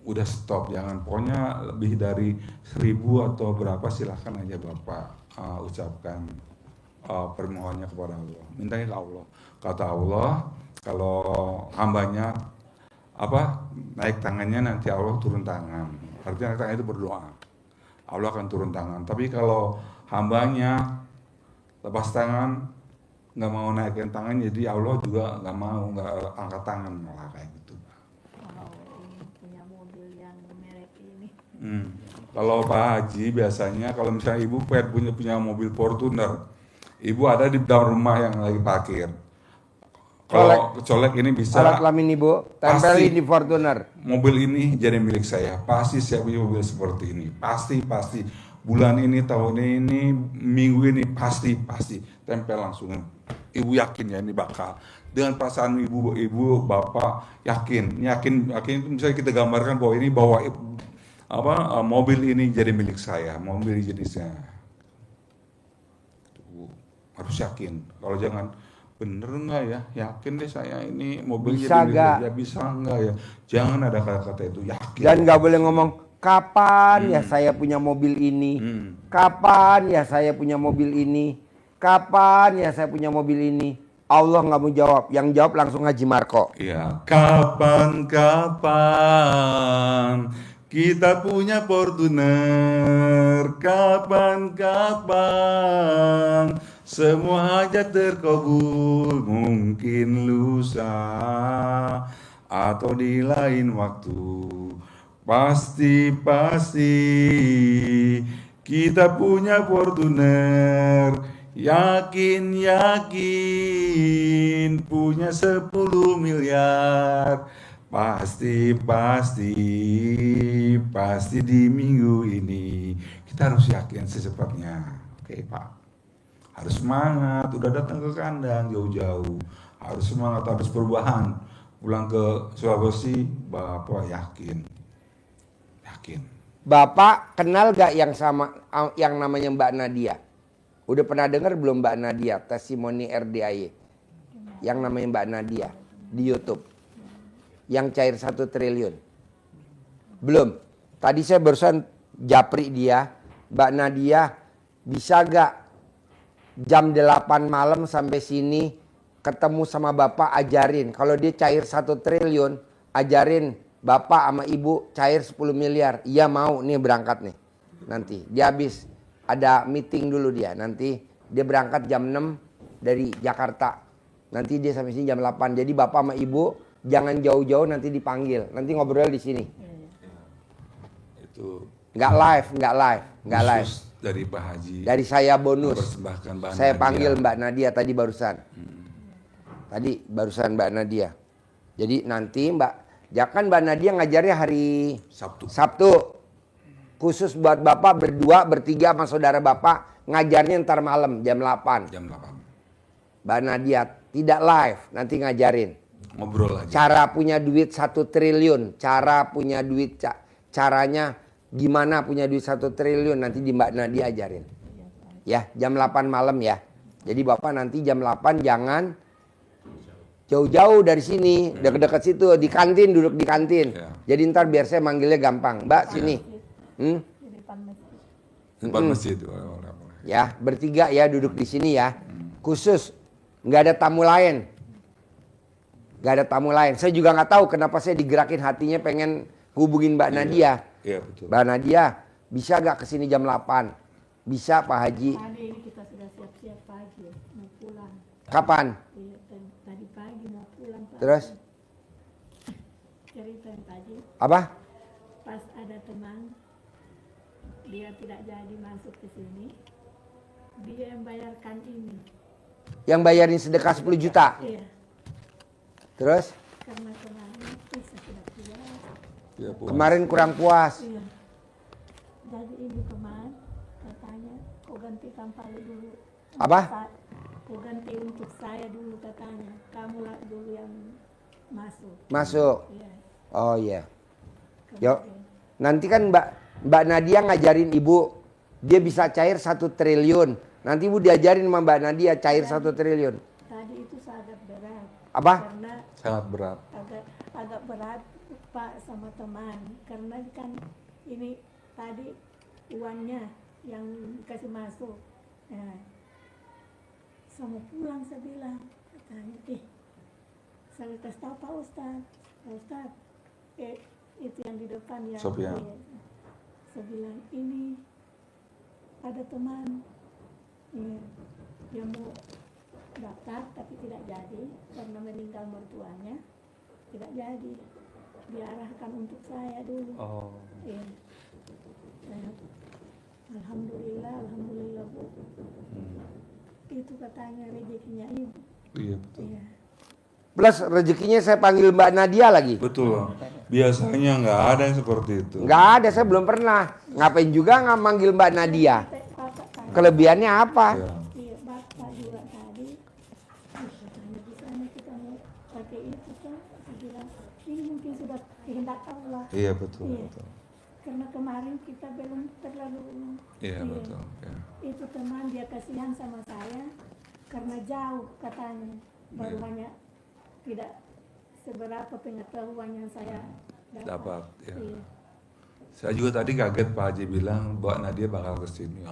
udah stop, jangan. Pokoknya lebih dari 1000 atau berapa silahkan aja Bapak ucapkan permohonannya kepada Allah, mintanya ke Allah. Kata Allah, kalau hambanya naik tangannya, nanti Allah turun tangan. Artinya naik tangan itu berdoa, Allah akan turun tangan. Tapi kalau hambanya lepas tangan, nggak mau naikkan tangan, jadi Allah juga nggak mau, nggak angkat tangan, malah kayak gitu. Wow, ini punya mobil yang merek ini. Kalau Pak Haji biasanya, kalau misalnya Ibu punya mobil Fortuner, Ibu ada di dalam rumah yang lagi parkir. Kalau colek ini bisa, Alat kelamin Ibu tempelin di Fortuner. mobil ini jadi milik saya. Pasti saya punya mobil seperti ini. Pasti. Bulan ini, tahun ini, minggu ini, pasti tempel langsung. Ibu yakin ya ini bakal. Dengan perasaan ibu bapak yakin itu misalnya kita gambarkan bahwa ini mobil ini jadi milik saya, mobil jenisnya. Harus yakin. Kalau jangan, bener nggak ya? Yakin deh saya ini mobil Bisa jadi milik nggak? saya. Bisa nggak ya? Jangan ada kata-kata itu, yakin. Dan nggak boleh ngomong kapan ya saya punya mobil ini, kapan ya saya punya mobil ini, kapan ya saya punya mobil ini. Allah nggak mau jawab, yang jawab langsung Haji Marko. Ya, kapan kita punya Fortuner, kapan semua hajat terkabul, mungkin lusa atau di lain waktu. Pasti kita punya Fortuner, yakin punya 10 miliar. Pasti di minggu ini kita harus yakin secepatnya. Oke Pak, harus semangat, udah datang ke kandang jauh-jauh, harus semangat, harus perubahan. Pulang ke Sulawesi, Bapak yakin. Bapak kenal gak yang namanya Mbak Nadia? Udah pernah dengar belum Mbak Nadia, testimoni RDAY? Yang namanya Mbak Nadia di YouTube. Yang cair 1 triliun. Belum. Tadi saya barusan japri dia. Mbak Nadia, bisa gak jam 8 malam sampai sini ketemu sama Bapak, ajarin. Kalau dia cair 1 triliun, ajarin Bapak sama Ibu cair 10 miliar. Iya mau, nih berangkat nih. Nanti dia habis ada meeting dulu dia. Nanti dia berangkat jam 6 dari Jakarta. Nanti dia sampai sini jam 8. Jadi Bapak sama Ibu jangan jauh-jauh, nanti dipanggil. Nanti ngobrol di sini. Itu Nggak live. khusus dari Pak Haji. Dari saya bonus. Persembahkan Mbak Saya Nadia. panggil Mbak Nadia tadi barusan. Tadi barusan Mbak Nadia. Jadi nanti Mbak Nadia ngajarnya hari Sabtu. Khusus buat Bapak berdua, bertiga sama saudara Bapak, ngajarnya ntar malam jam 8. Mbak Nadia tidak live, nanti ngajarin. Ngobrol aja. Cara punya duit 1 triliun, caranya gimana punya duit 1 triliun, nanti di Mbak Nadia ajarin. Ya, jam 8 malam ya. Jadi Bapak nanti jam 8 jangan jauh-jauh dari sini, dekat-dekat situ, di kantin, duduk di kantin. Ya. Jadi ntar biar saya manggilnya gampang. Mbak sini. Di depan masjid. Tempat masjid. Ya, bertiga ya duduk di sini ya. Khusus, nggak ada tamu lain. Saya juga nggak tahu kenapa saya digerakin hatinya pengen hubungin Mbak Nadia. Iya betul. Mbak Nadia, bisa nggak kesini jam 8? Bisa Pak Haji. Tadi ini kita sudah siap-siap pagi mau pulang. Kapan? Iya, tadi pagi mau pulang Pak. Terus? Cerita yang tadi Apa? pas ada teman dia tidak jadi masuk ke sini, dia yang bayarkan ini. Yang bayarin sedekah 10 juta. Iya, Terus? karena kemarin itu saya sudah puas. Ya, puas. Kemarin kurang puas. Iya. Jadi ibu kemarin katanya, kau ganti tampal dulu. Apa? Kau ganti untuk saya dulu katanya. Kamu lah dulu yang masuk. Masuk. Iya. Oh iya. Kemudian, Yuk. Nanti kan Mbak Nadia ngajarin Ibu, dia bisa cair 1 triliun. Nanti Ibu diajarin sama Mbak Nadia cair 1 triliun. tadi itu sangat berat. Apa? Karena Sangat berat. agak berat Pak sama teman. Karena kan ini tadi uangnya yang kasih masuk. Nah, saya mau pulang, saya bilang. Katanya, saya kasih tahu Pak Ustad, itu yang di depan ya. Sofian. Saya bilang, ini ada teman, dia mau daftar tapi tidak jadi karena meninggal mertuanya, tidak jadi. Diarahkan untuk saya dulu. Oh. Iya. Alhamdulillah Bu. Itu katanya rezekinya ibu. Iya betul. Iya. Plus rezekinya saya panggil Mbak Nadia lagi. Betul. Biasanya nggak ada yang seperti itu. Nggak ada, saya belum pernah. Ngapain juga nggak manggil Mbak Nadia? Kelebihannya apa? Ya. Iya, Bapak juga tadi. Katanya di sana kita mau pakai itu kan. Saya bilang, ini mungkin sudah kehendak Allah. Iya betul. Iya. Betul. Karena kemarin kita belum terlalu. Iya betul. Ya. Itu teman dia kasihan sama saya karena jauh katanya. Baru Iya. banyak tidak seberapa pengetahuan yang saya Dapat. Ya. Iya. Saya juga tadi kaget Pak Haji bilang Mbak Nadia bakal ke sini.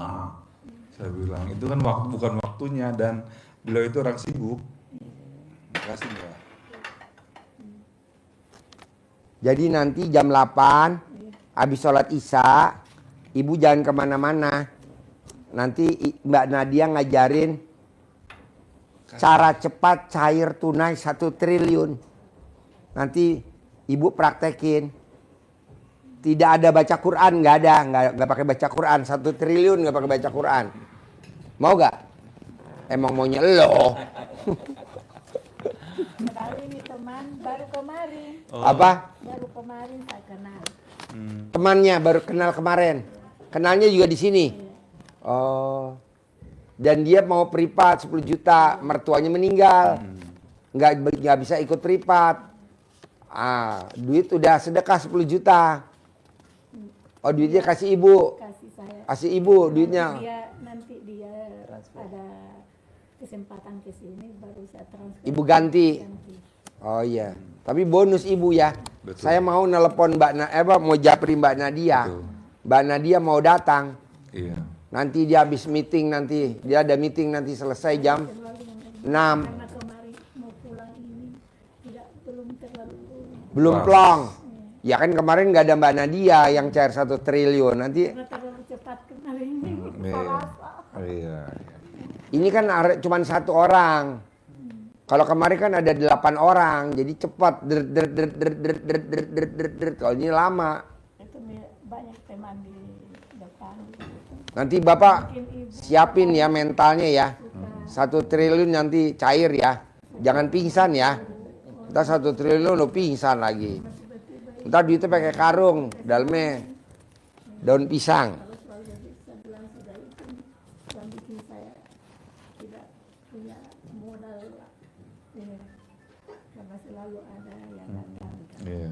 Saya bilang itu kan bukan waktunya dan beliau itu orang sibuk. Terima kasih Mbak. Jadi nanti jam 8 habis sholat isya, ibu jangan kemana-mana. Nanti Mbak Nadia ngajarin cara cepat cair tunai 1 triliun. Nanti ibu praktekin. Tidak ada baca Quran, nggak pakai baca Quran. 1 triliun nggak pakai baca Quran. Mau gak? Emang maunya lo? Padahal ini teman baru kemarin. Apa? Baru kemarin saya kenal. Temannya baru kenal kemarin. Kenalnya juga di sini. Oh. Dan dia mau privat 10 juta, mertuanya meninggal. Nggak bisa ikut privat. Duit udah sedekah 10 juta. Oh, duitnya kasih ibu. Kasih saya. Kasih ibu duitnya. Nanti dia ada kesempatan ke sini baru saya transfer. Ibu ganti. Oh iya. Tapi bonus ibu ya. Betul. Saya mau nelpon mau japri Mbak Nadia. Betul. Mbak Nadia mau datang. Iya. Nanti dia habis meeting nanti. Dia ada meeting nanti selesai jam 6. Karena kemarin mau pulang ini belum terlalu. Belum Wah. plong. Ya kan kemarin nggak ada Mbak Nadia yang cair 1 triliun. Nanti Karena terlalu cepat kemarin ini. Iya. Iya. ini kan cuma 1 orang. Kalau kemarin kan ada 8 orang. Jadi cepat. Kalau ini lama. Itu banyak teman di depan. Nanti Bapak Mungkin ibu siapin ya mentalnya ya. 1 triliun nanti cair ya. Jangan pingsan ya. Ntar 1 triliun lo pingsan lagi. Ntar duitnya pakai karung, dalamnya daun pisang. kalau selalu saya bilang sudah itu yang bikin saya tidak punya modal lah. Iya. Karena selalu ada yang datang. Iya.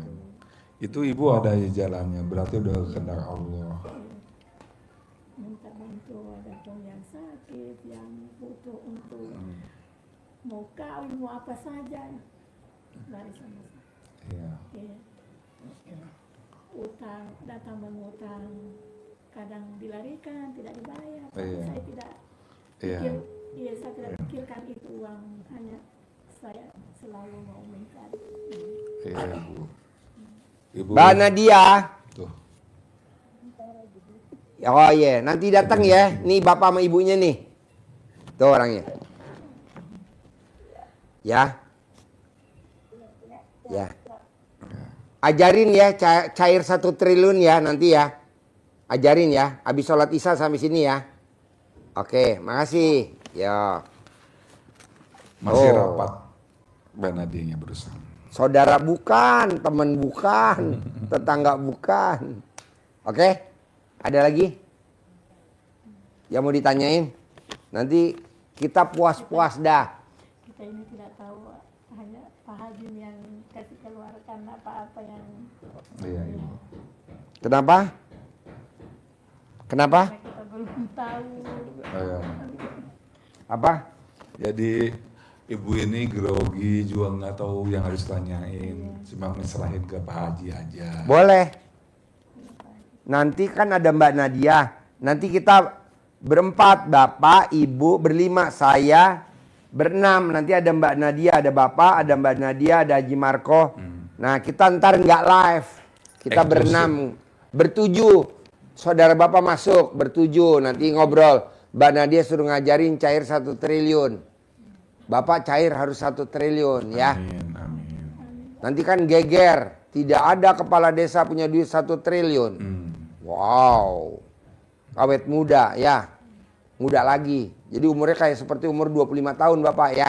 Itu ibu ada di jalannya, berarti udah kehendak Allah. Minta bantu ada pun yang sakit, yang butuh untuk mau kawin, mau apa saja. Lari sama saya. Iya. Iya. Utang, datang mengutang, kadang dilarikan, tidak dibayar. Tapi Iya. saya tidak Iya. saya tidak pikirkan itu uang, hanya saya selalu mau mencari. Iya. Ibu. Mbak Nadia. Tuh. Oh iya, nanti datang ya. Nih bapak sama ibunya nih. Tuh orangnya. Ya. Ya. Ajarin ya cair 1 triliun ya nanti ya. Ajarin ya. Habis sholat isya sampai sini ya. Oke, makasih. Ya. Masih Oh. rapat Mbak Nadianya berusaha. Saudara bukan, teman bukan, tetangga bukan. Oke? Ada lagi? Yang mau ditanyain? Nanti kita puas-puas dah. Kita ini tidak tahu, hanya Pak Haji yang kasih keluarkan apa-apa yang Iya, ibu. Kenapa? Kenapa? kita belum tahu. Iya. Apa? Jadi ibu ini grogi juga nggak tahu yang harus tanyain, cuma mesrahin ke Pak Haji aja. Boleh. Nanti kan ada Mbak Nadia. Nanti kita berempat, bapak, ibu, berlima, saya, Berenam, nanti ada Mbak Nadia, ada Bapak, ada Mbak Nadia, ada Haji Marco. Nah, kita ntar nggak live. Kita Eksklusif. berenam, bertujuh. Saudara Bapak masuk, bertujuh. Nanti ngobrol. Mbak Nadia suruh ngajarin cair 1 triliun. Bapak cair harus 1 triliun ya. Amin, amin. Nanti kan geger. Tidak ada kepala desa punya duit 1 triliun. Wow. Awet muda ya. Muda lagi. Jadi umurnya kayak seperti umur 25 tahun Bapak ya.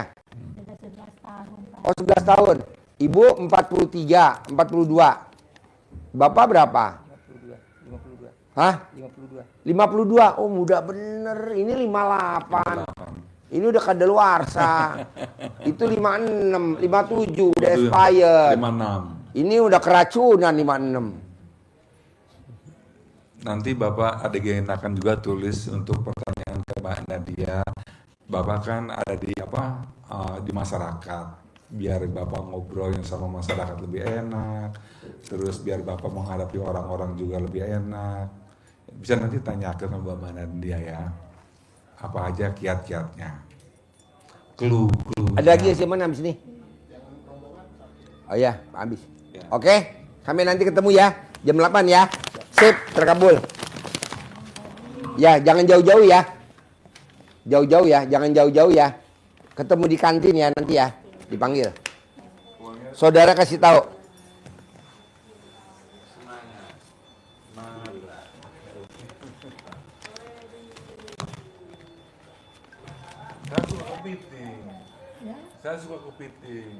Sudah 11 tahun, Pak. Oh 11 tahun. Ibu 43, 42. Bapak berapa? 52. Hah? 52. 52. Oh muda bener. Ini 58. Ini udah kadaluarsa. Itu 56, 57 udah expired. 56. Ini udah keracunan 56. Nanti Bapak ada akan juga tulis untuk pertanyaan ke Mbak Nadia. Bapak kan ada di di masyarakat. Biar Bapak ngobrol yang sama masyarakat lebih enak. Terus biar Bapak menghadapi orang-orang juga lebih enak. Bisa nanti tanyakan ke Mbak Nadia ya. Apa aja kiat-kiatnya. Clue. Ada lagi yang mana habis ini? Oh ya, habis. Ya. Oke, sampai nanti ketemu ya. Jam 8 ya. Sip, terkabul. Ya, jangan jauh-jauh ya. Jauh-jauh ya, jangan jauh-jauh ya. Ketemu di kantin ya nanti ya. Dipanggil. Saudara kasih tahu. Saya suka kepiting. Ya, Saya suka kepiting.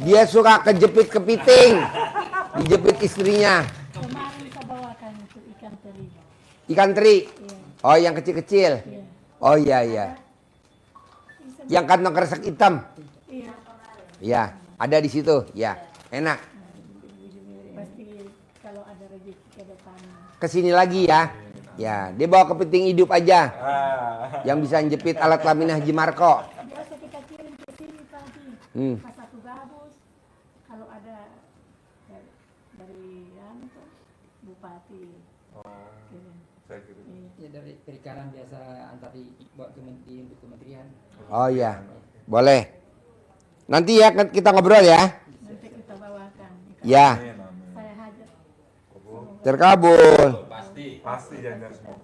Dia suka kejepit kepiting. Dijepit istrinya. kemarin saya bawakan itu ikan teri. Ikan teri. Iya, Oh, yang kecil-kecil. iya. Oh iya iya. Yang kantong kresek hitam. Iya, Ya, ada di situ. Ya, enak. pasti kalau ada rezeki ke depan. Kesini lagi ya. Ya, dia bawa kepiting hidup aja. Yang bisa jepit alat kelamin Haji Marco. Biasa kita kirim ke sini pagi. Hmm. Pas aku gabus, kalau ada dari tuh, bupati. Kirim. Saya kira. Iya. Ya dari perikanan biasa antar buat untuk kementerian. Oh iya, boleh. Nanti ya kita ngobrol ya. Nanti kita bawakan. Ya, Saya hajat. terkabul. Pasti jangan semua.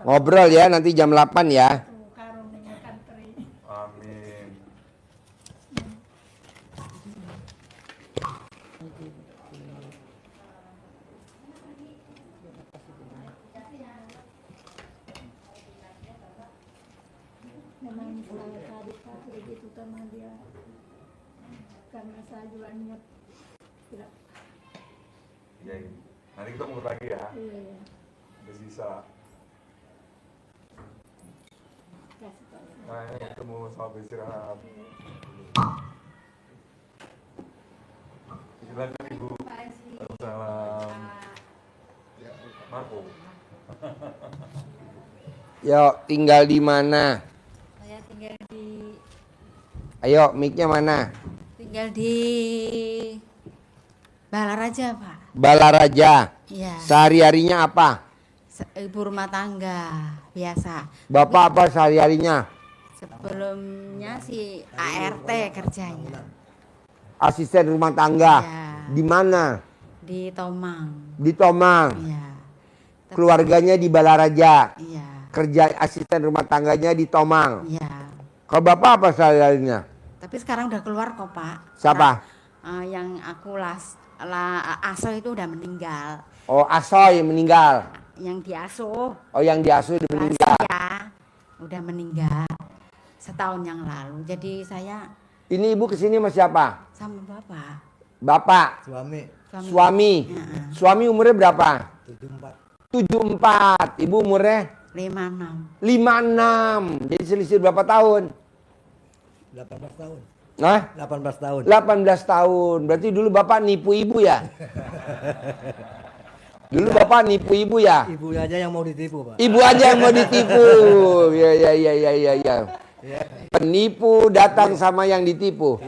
Ngobrol ya nanti jam 8 ya. Tuh karung dengan ikan teri. Amin. Memang saya tadi Pak begitu sama dia. Karena saya juga niat tidak. Ya, nanti kita ngobrol lagi ya. Iya, Bisa. kasih tahu. Nah, ketemu sama beristirahat. Silakan Ibu. Waalaikumsalam. Marco. Yuk, tinggal di mana? Saya tinggal di Ayo, mic-nya mana? Balaraja, Pak. Balaraja. Iya. Sehari-harinya apa? Ibu rumah tangga biasa. Bapak apa sehari-harinya? Sebelumnya si ART kerjanya Asisten rumah tangga. Iya. Di mana? di Tomang. Di Tomang. Iya. Keluarganya di Balaraja. Iya. Kerja asisten rumah tangganya di Tomang. Iya. Kalau Bapak apa sehari-harinya? Tapi sekarang udah keluar kok, Pak. Siapa? Yang aku Aso itu udah meninggal. Oh, Asoy meninggal. Yang diasuh Oh, yang diasuh udah meninggal. Rahasia udah meninggal setahun yang lalu. Jadi saya Ini Ibu kesini sama siapa? sama Bapak. Bapak. Suami. Heeh. Suami umurnya berapa? 74. 74. Ibu umurnya 56. 56. Jadi selisih berapa tahun? 18 tahun. Nah, 18 tahun. 18 tahun. Berarti dulu Bapak nipu Ibu ya? Dulu Bapak nipu Ibu ya? Ibunya aja yang mau ditipu, Pak. Ibu aja yang mau ditipu. Ya, ya, ya, ya, ya, ya. Penipu datang sama yang ditipu.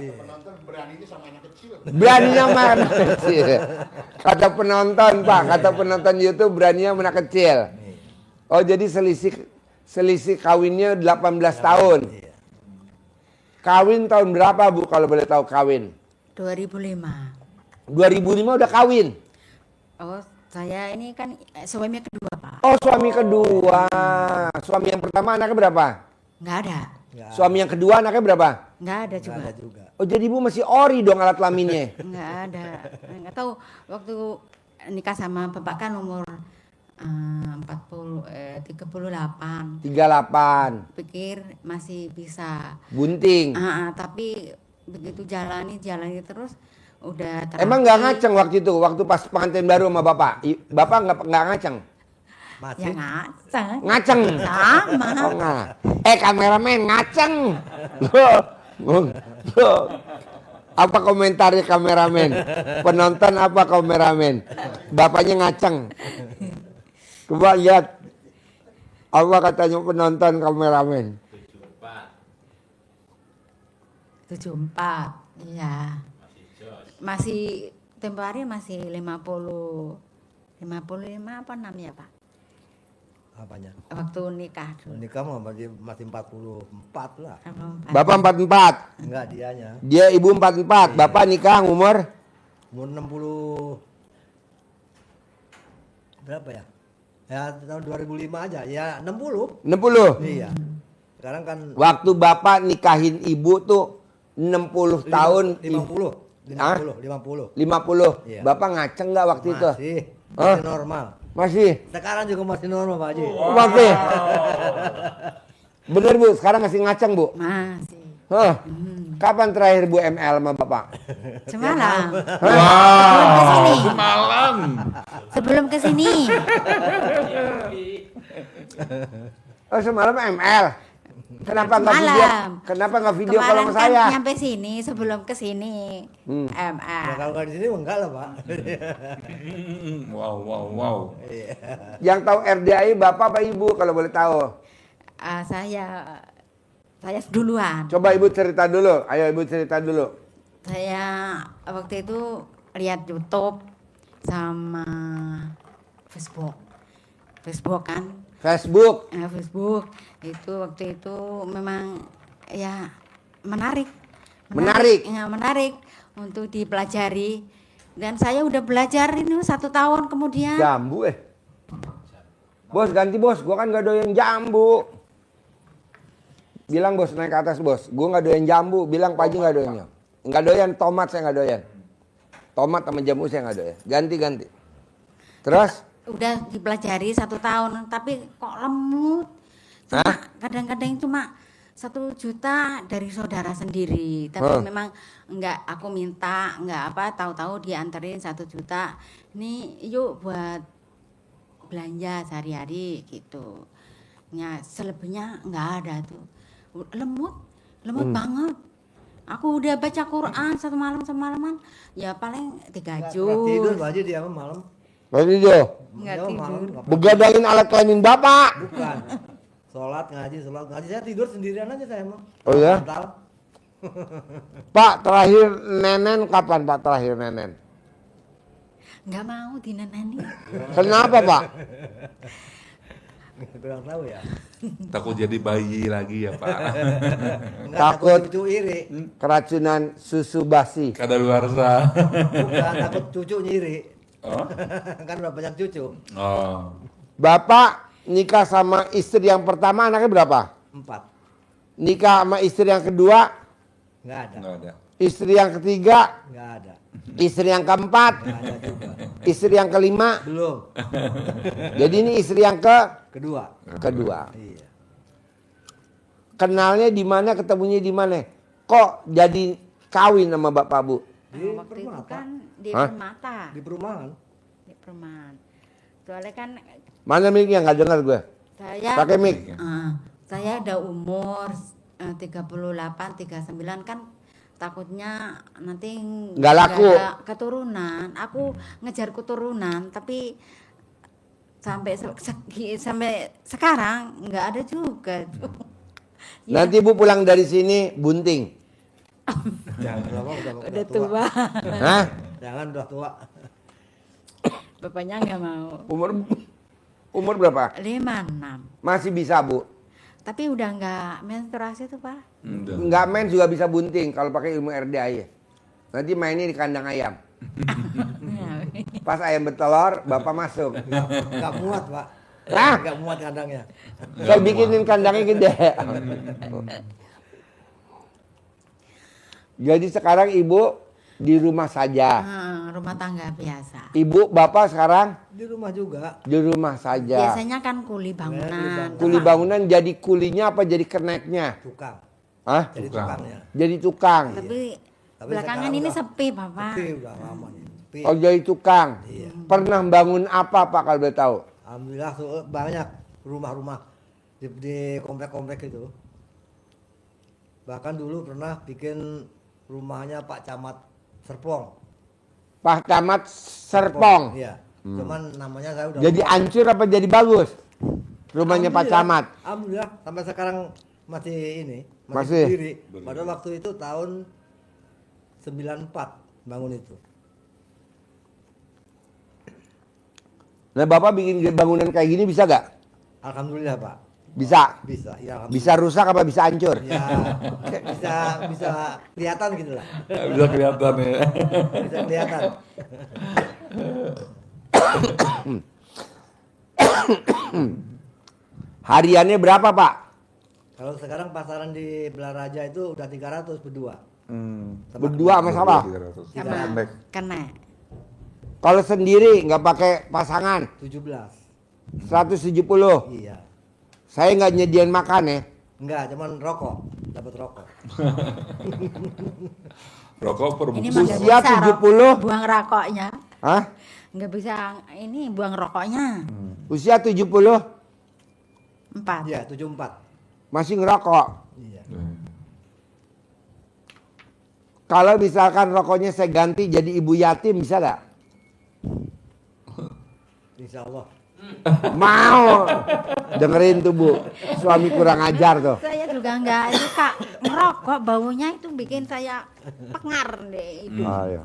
Beraninya sama anak kecil. Kata penonton Pak, kata penonton YouTube beraninya sama anak kecil. Oh jadi selisih Selisih kawinnya 18 tahun. Iya. Kawin tahun berapa Bu kalau boleh tahu kawin? 2005. 2005 udah kawin. Oh, saya ini kan suami kedua, Pak. Oh, suami kedua. Suami yang pertama anaknya berapa? Nggak ada. Nggak, Suami yang kedua anaknya berapa? Nggak ada nggak juga. ada juga. Oh, jadi Ibu masih ori dong alat kelaminnya. Nggak ada. Nggak tahu waktu nikah sama Bapak kan umur 38. 38. Pikir masih bisa. Bunting. Tapi begitu jalani terus udah Emang nggak ngaceng waktu itu, waktu pas pengantin baru sama Bapak? Bapak nggak ngaceng? Masih. Ya ngaceng. Ngaceng? Sama. Oh, nggak. Kameramen ngaceng. Loh. Apa komentarnya kameramen? Penonton apa kameramen? Bapaknya ngaceng. Coba lihat. Apa katanya penonton kameramen? 74. Iya. Masih tempo hari masih 55 apa 6 ya, Pak? Apanya? Waktu nikah dulu. Nikah mah masih 44 lah. 44. Bapak 44. Enggak dianya. Dia ibu 44. Bapak nikah umur? Umur 60 berapa ya? Ya tahun 2005 aja. Ya 60. 60. Iya. Sekarang kan Waktu Bapak nikahin ibu tuh 60 tahun. 50. Hah? 50. 50. Iya. Bapak ngaceng nggak waktu itu? Masih normal. Masih? Sekarang juga masih normal Pak Haji. Masih? Bener Bu, sekarang masih ngaceng Bu? Masih. Hah? Kapan terakhir Bu ML sama Bapak? Semalam. Wow, semalam. Sebelum ke sini. Oh semalam ML? Kenapa nggak video? Semalam. Kenapa nggak video kalau Kemarin sama kan saya? nyampe sini sebelum ke sini. Ya MA. kalau nggak di sini enggak lah Pak. Wow. Yang tahu RDI Bapak apa Ibu kalau boleh tahu? Saya duluan. Coba Ibu cerita dulu. Ayo Ibu cerita dulu. Saya waktu itu lihat YouTube sama Facebook. Facebook kan. Facebook. Facebook itu waktu itu memang ya menarik. Ya, menarik untuk dipelajari. Dan saya udah belajar ini 1 tahun kemudian. Jambu Bos ganti bos, gua kan gak doyan jambu. Bilang bos naik ke atas bos, gua gak doyan jambu. Bilang Pak Haji gak doyannya. Gak doyan tomat saya gak doyan. Tomat sama jambu saya gak doyan. Ganti. Terus? Udah dipelajari 1 tahun, tapi kok lemot. Cuma kadang-kadang cuma 1 juta dari saudara sendiri. Tapi memang enggak aku minta, enggak apa, tahu-tahu dianterin 1 juta. Ini yuk buat belanja sehari-hari gitu. Ya selebihnya enggak ada tuh. Lemot banget. Aku udah baca Quran semalaman, ya paling 3 juz. Nggak tidur Pak Haji dia malam. Lagi Jo. Nggak Dia tidur. malam nggak pernah. Begadangin alat kelamin Bapak. Bukan. Sholat ngaji. Saya tidur sendirian aja saya emang. Oh ya? Mental. Pak terakhir nenen kapan Pak terakhir nenen? Nggak mau dineneni. Kenapa Pak? Kurang tahu ya. Takut jadi bayi lagi ya Pak. Enggak, Takut. cucu iri. Keracunan susu basi. Kadaluarsa. Bukan takut cucu nyiri. Oh? Kan udah banyak cucu. Oh. Bapak nikah sama istri yang pertama anaknya berapa? 4. Nikah sama istri yang kedua, Enggak ada. Enggak ada. istri yang ketiga, Enggak ada. istri yang keempat, Enggak ada juga. istri yang kelima. Belum. Jadi ini istri yang Kedua. kedua. Iya. Kenalnya di mana, ketemunya di mana? Kok jadi kawin sama Bapak Bu? Di Waktu itu Permata. kan di Hah? Permata. Di perumahan. Di perumahan. Soalnya kan Mana mic-nya nggak dengar gue? saya Pakai mic. saya udah umur 38, 39 kan takutnya nanti Nggak laku. ada keturunan. Aku ngejar keturunan tapi sampai sekarang nggak ada juga. Ya, Nanti Bu pulang dari sini bunting. Jangan udah udah tua. Hah? Jangan udah tua. Bapaknya nggak mau. Umur berapa? 56. Masih bisa Bu. Tapi udah nggak menstruasi tuh Pak. Udah. Nggak main juga bisa bunting kalau pakai ilmu RDA ya. Nanti mainnya di kandang ayam. Pas ayam bertelur, bapak masuk. Nggak muat, Pak. Hah? Nggak muat kandangnya. Saya bikinin kandangnya gede. Jadi sekarang ibu di rumah saja. Rumah tangga biasa. Ibu, bapak sekarang Di rumah juga. di rumah saja. Biasanya kan kuli bangunan. Kuli bangunan jadi kulinya apa jadi keneknya? Tukang. Hah? Jadi Tukang. tukangnya. Jadi tukang. Tapi Tapi belakangan sekarang ini udah- sepi Bapak. Sepi udah lama nih. Sepi. Oh jadi tukang. Iya. Pernah bangun apa Pak kalau boleh tahu? Alhamdulillah tuh banyak rumah-rumah di komplek-komplek itu. Bahkan dulu pernah bikin rumahnya Pak Camat Serpong. Pak Camat Serpong. Iya. Cuman namanya saya udah Jadi lupa. hancur apa jadi bagus? Rumahnya Pak Camat. Alhamdulillah sampai sekarang masih ini, Masih? berdiri. Pada waktu itu tahun 94 bangun itu. Nah Bapak bikin bangunan kayak gini bisa gak? Alhamdulillah Pak. Bisa. Bisa. Ya, alhamdulillah. Bisa rusak apa bisa hancur? Ya, bisa kelihatan gitu lah. Bisa kelihatan ya. Bisa kelihatan. Hariannya berapa Pak? Kalau sekarang pasaran di Belaraja itu udah 300 berdua. Berdua sama siapa? Sama kena. Kalau sendiri nggak pakai pasangan 17. 170. Iya. Saya nggak nyediain makan ya. Enggak, cuman rokok, dapat rokok. Rokok per Ini bungkus. mah nggak Usia bisa 70. buang rokoknya. Hah? Nggak bisa ini buang rokoknya. Usia 70 4. Iya, 74. masih ngerokok. Iya. Kalau misalkan rokoknya saya ganti jadi ibu yatim bisa nggak? Insya Allah. Mau. Dengerin tuh Bu, suami kurang ajar tuh. Saya juga nggak suka ngerokok, baunya itu bikin saya pengar deh itu. Ayo.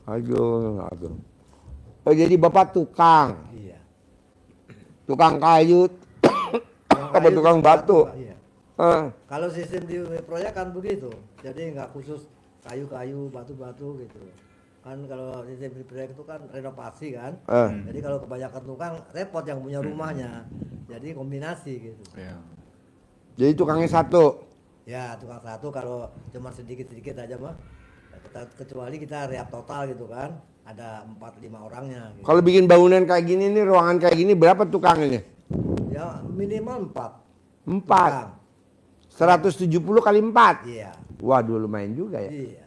Aduh. Oh jadi Bapak tukang. Iya. Tukang kayu. Apa kayu, tukang batu? Pak, iya. Eh, Kalau sistem di proyek kan begitu. Jadi nggak khusus kayu-kayu, batu-batu gitu. Kan kalau sistem di proyek itu kan renovasi kan. Jadi kalau kebanyakan tukang repot yang punya rumahnya. Jadi kombinasi gitu. Ya. Jadi tukangnya satu. Ya tukang satu kalau cuma sedikit-sedikit aja mah. Kecuali kita rehab total gitu kan. Ada 4-5 orangnya. Gitu. Kalau bikin bangunan kayak gini nih, ruangan kayak gini berapa tukangnya? Ya minimal 4. 4. 170 kali 4. Iya. Waduh lumayan juga ya. Iya.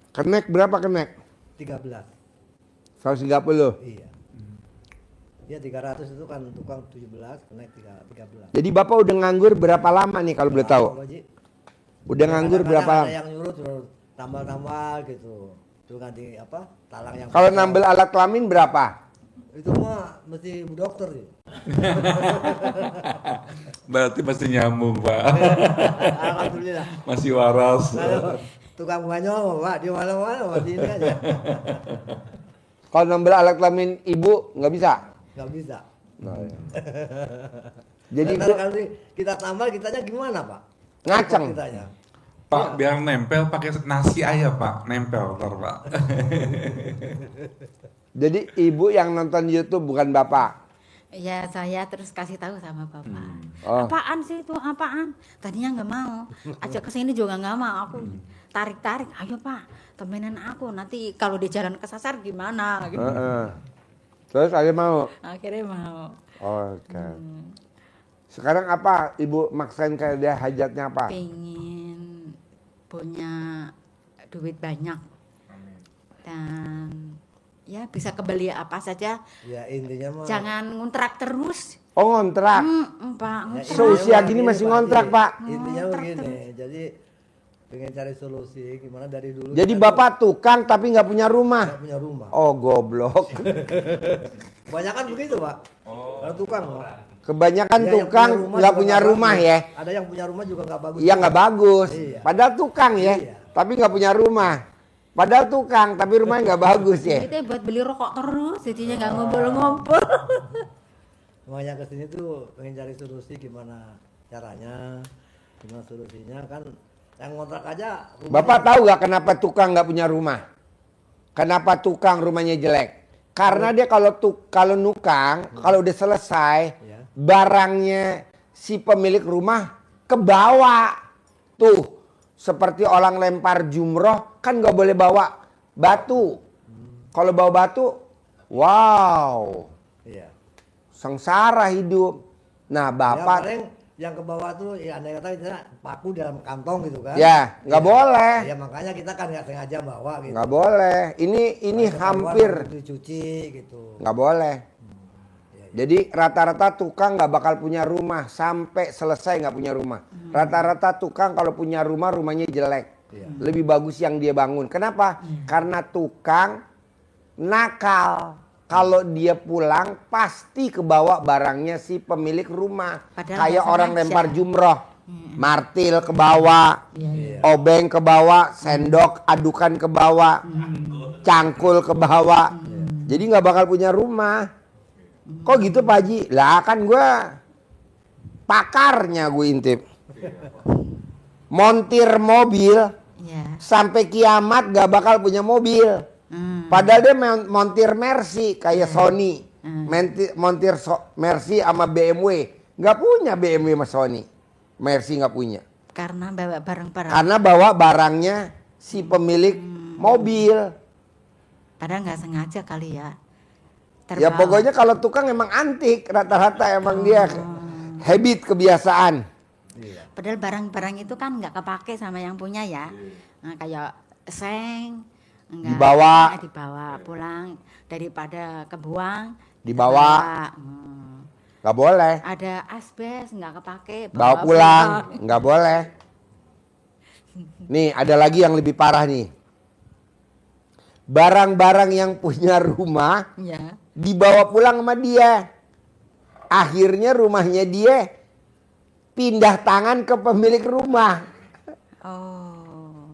Kenek berapa kenek? 13. 130. Iya. Ya 300 itu kan tukang 17, naik 13. Jadi Bapak udah nganggur berapa lama nih kalau boleh tahu? Pak Haji. Udah nganggur Kadang-kadang berapa ada lama? yang nyuruh terus tambal-tambal gitu. Itu ganti apa? Talang yang Kalau kosong. nambel alat kelamin berapa? Itu mah mesti bu dokter sih. Berarti masih nyambung Pak. Alhamdulillah. Masih waras. Kalau tukang banyol Pak di mana-mana masih ini aja. Kalau nambel alat kelamin ibu nggak bisa? Gak bisa. Jadi Ntar ibu kalau kita tambal kitanya gimana Pak? ngaceng. Kitanya. Pak, biar nempel pakai nasi aja Pak, nempel ntar Pak. Jadi ibu yang nonton YouTube bukan Bapak. Ya saya terus kasih tahu sama bapak. Oh. Apaan sih itu apaan? Tadinya nggak mau. Ajak ke sini juga nggak mau. Aku tarik-tarik. Ayo Pak, temenin aku. Nanti kalau di jalan kesasar gimana? Gitu. Terus ada mau? Akhirnya mau. Oke. Sekarang apa ibu maksain kayak dia hajatnya apa? Pengen punya duit banyak. Dan ya bisa kebeli apa saja. Ya intinya mah. Jangan ngontrak terus. Oh ngontrak. Pak, Ya, ngontrak. Seusia intinya gini begini, masih Pak ngontrak, Haji. Pak. Intinya Ngontrak begini. Jadi pengen cari solusi gimana dari dulu. Jadi kita Bapak tukang tapi nggak punya rumah. nggak punya rumah. Oh goblok. Kebanyakan begitu Pak. Kalau tukang Pak. Kebanyakan Ya, yang tukang nggak juga punya nggak rumah bagus. ya. Ada yang punya rumah juga nggak bagus. Iya nggak bagus. Iya. Padahal tukang ya. Iya. Tapi nggak punya rumah. Padahal tukang, tapi rumahnya nggak bagus ya. Itu buat beli rokok terus, jadinya nggak ngumpul-ngumpul. Makanya kesini tuh pengen cari solusi gimana caranya, gimana solusinya kan yang ngontrak aja. Bapak tahu nggak kenapa tukang nggak punya rumah? Kenapa tukang rumahnya jelek? Karena dia kalau nukang, kalau udah selesai, Ya. barangnya si pemilik rumah kebawa. Tuh, seperti orang lempar jumroh, kan nggak boleh bawa batu. Kalau bawa batu, wow, Iya. sengsara hidup. Nah, Ya, Bapak, paling yang ke bawah tuh ya andai kata kita paku dalam kantong gitu kan. ya nggak boleh, Ya makanya kita kan nggak sengaja bawa gitu. nggak boleh. Ini Makanya hampir keluar, dicuci gitu. nggak boleh. Iya, iya. Jadi rata-rata tukang nggak bakal punya rumah sampai selesai nggak punya rumah. Rata-rata tukang kalau punya rumah, rumahnya jelek. Iya. Lebih bagus yang dia bangun. Kenapa? Karena tukang nakal. Kalau dia pulang pasti kebawa barangnya si pemilik rumah. Padahal Kayak nggak orang sengaja. lempar jumroh. Martil ke bawah, obeng ke bawah, sendok adukan ke bawah, cangkul ke bawah. Jadi nggak bakal punya rumah. Kok gitu Pak Haji? Lah kan gue pakarnya, gue intip. Montir mobil Iya. sampai kiamat gak bakal punya mobil. Padahal dia montir Mercy kayak Sony. Montir Mercy sama BMW. Gak punya BMW sama Sony. Mercy gak punya. Karena bawa barang-barang. Karena bawa barangnya si pemilik mobil. Padahal nggak sengaja kali ya. Ya pokoknya kalau tukang emang antik. Rata-rata emang dia habit, kebiasaan. Iya. Padahal barang-barang itu kan nggak kepake sama yang punya ya. Nah, kayak seng enggak, dibawa pulang daripada kebuang Dibawa. Gak boleh. Ada asbes nggak kepake Bawa pulang. Gak boleh. Nih ada lagi yang lebih parah nih. Barang-barang yang punya rumah Ya. dibawa pulang sama dia. Akhirnya rumahnya dia pindah tangan ke pemilik rumah. Oh.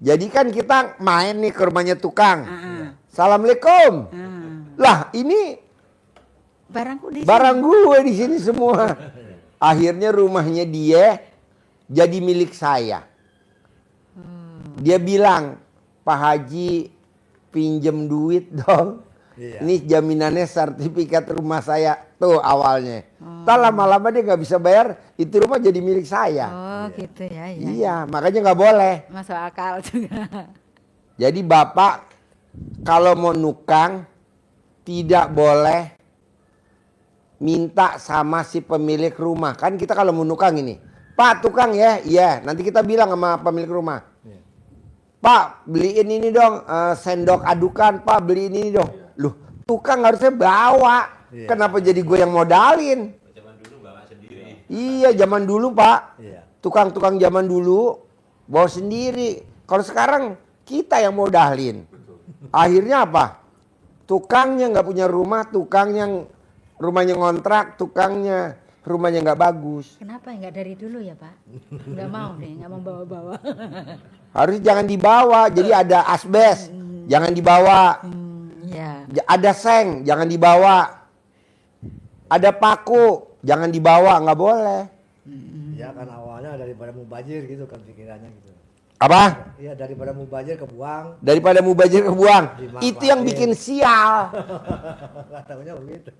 Jadi kan kita main nih ke rumahnya tukang. Ah. Assalamualaikum. Ah. Lah ini Barangku di barang gue di sini semua. Akhirnya rumahnya dia jadi milik saya. Dia bilang, Pak Haji pinjem duit dong. Iya. Ini jaminannya sertifikat rumah saya tuh awalnya. Tak lama-lama dia nggak bisa bayar, itu rumah jadi milik saya. Oh gitu ya. Ya. Iya, makanya nggak boleh. Masuk akal juga. Jadi Bapak kalau mau nukang tidak boleh minta sama si pemilik rumah. Kan kita kalau mau nukang ini, Pak tukang ya, iya. Nanti kita bilang sama pemilik rumah, Iya. Pak beliin ini dong, sendok adukan, Pak beliin ini dong. Loh, tukang harusnya bawa. Iya. Kenapa jadi gue yang modalin? Iya, zaman dulu Pak. Iya. Tukang-tukang zaman dulu bawa sendiri. Kalau sekarang kita yang modalin. Akhirnya apa? Tukangnya nggak punya rumah, tukangnya rumahnya ngontrak, tukangnya rumahnya nggak bagus. Kenapa nggak dari dulu ya Pak? Nggak mau deh, nggak mau bawa-bawa. Harus jangan dibawa. Jadi ada asbes, jangan dibawa. Ya. Ada seng, jangan dibawa. Ada paku, jangan dibawa, nggak boleh. Ya kan awalnya daripada mubazir gitu kan pikirannya gitu. Apa? Iya daripada mubazir kebuang. Daripada mubazir kebuang. Dimanfaatin. Itu yang bikin sial. Katanya begitu.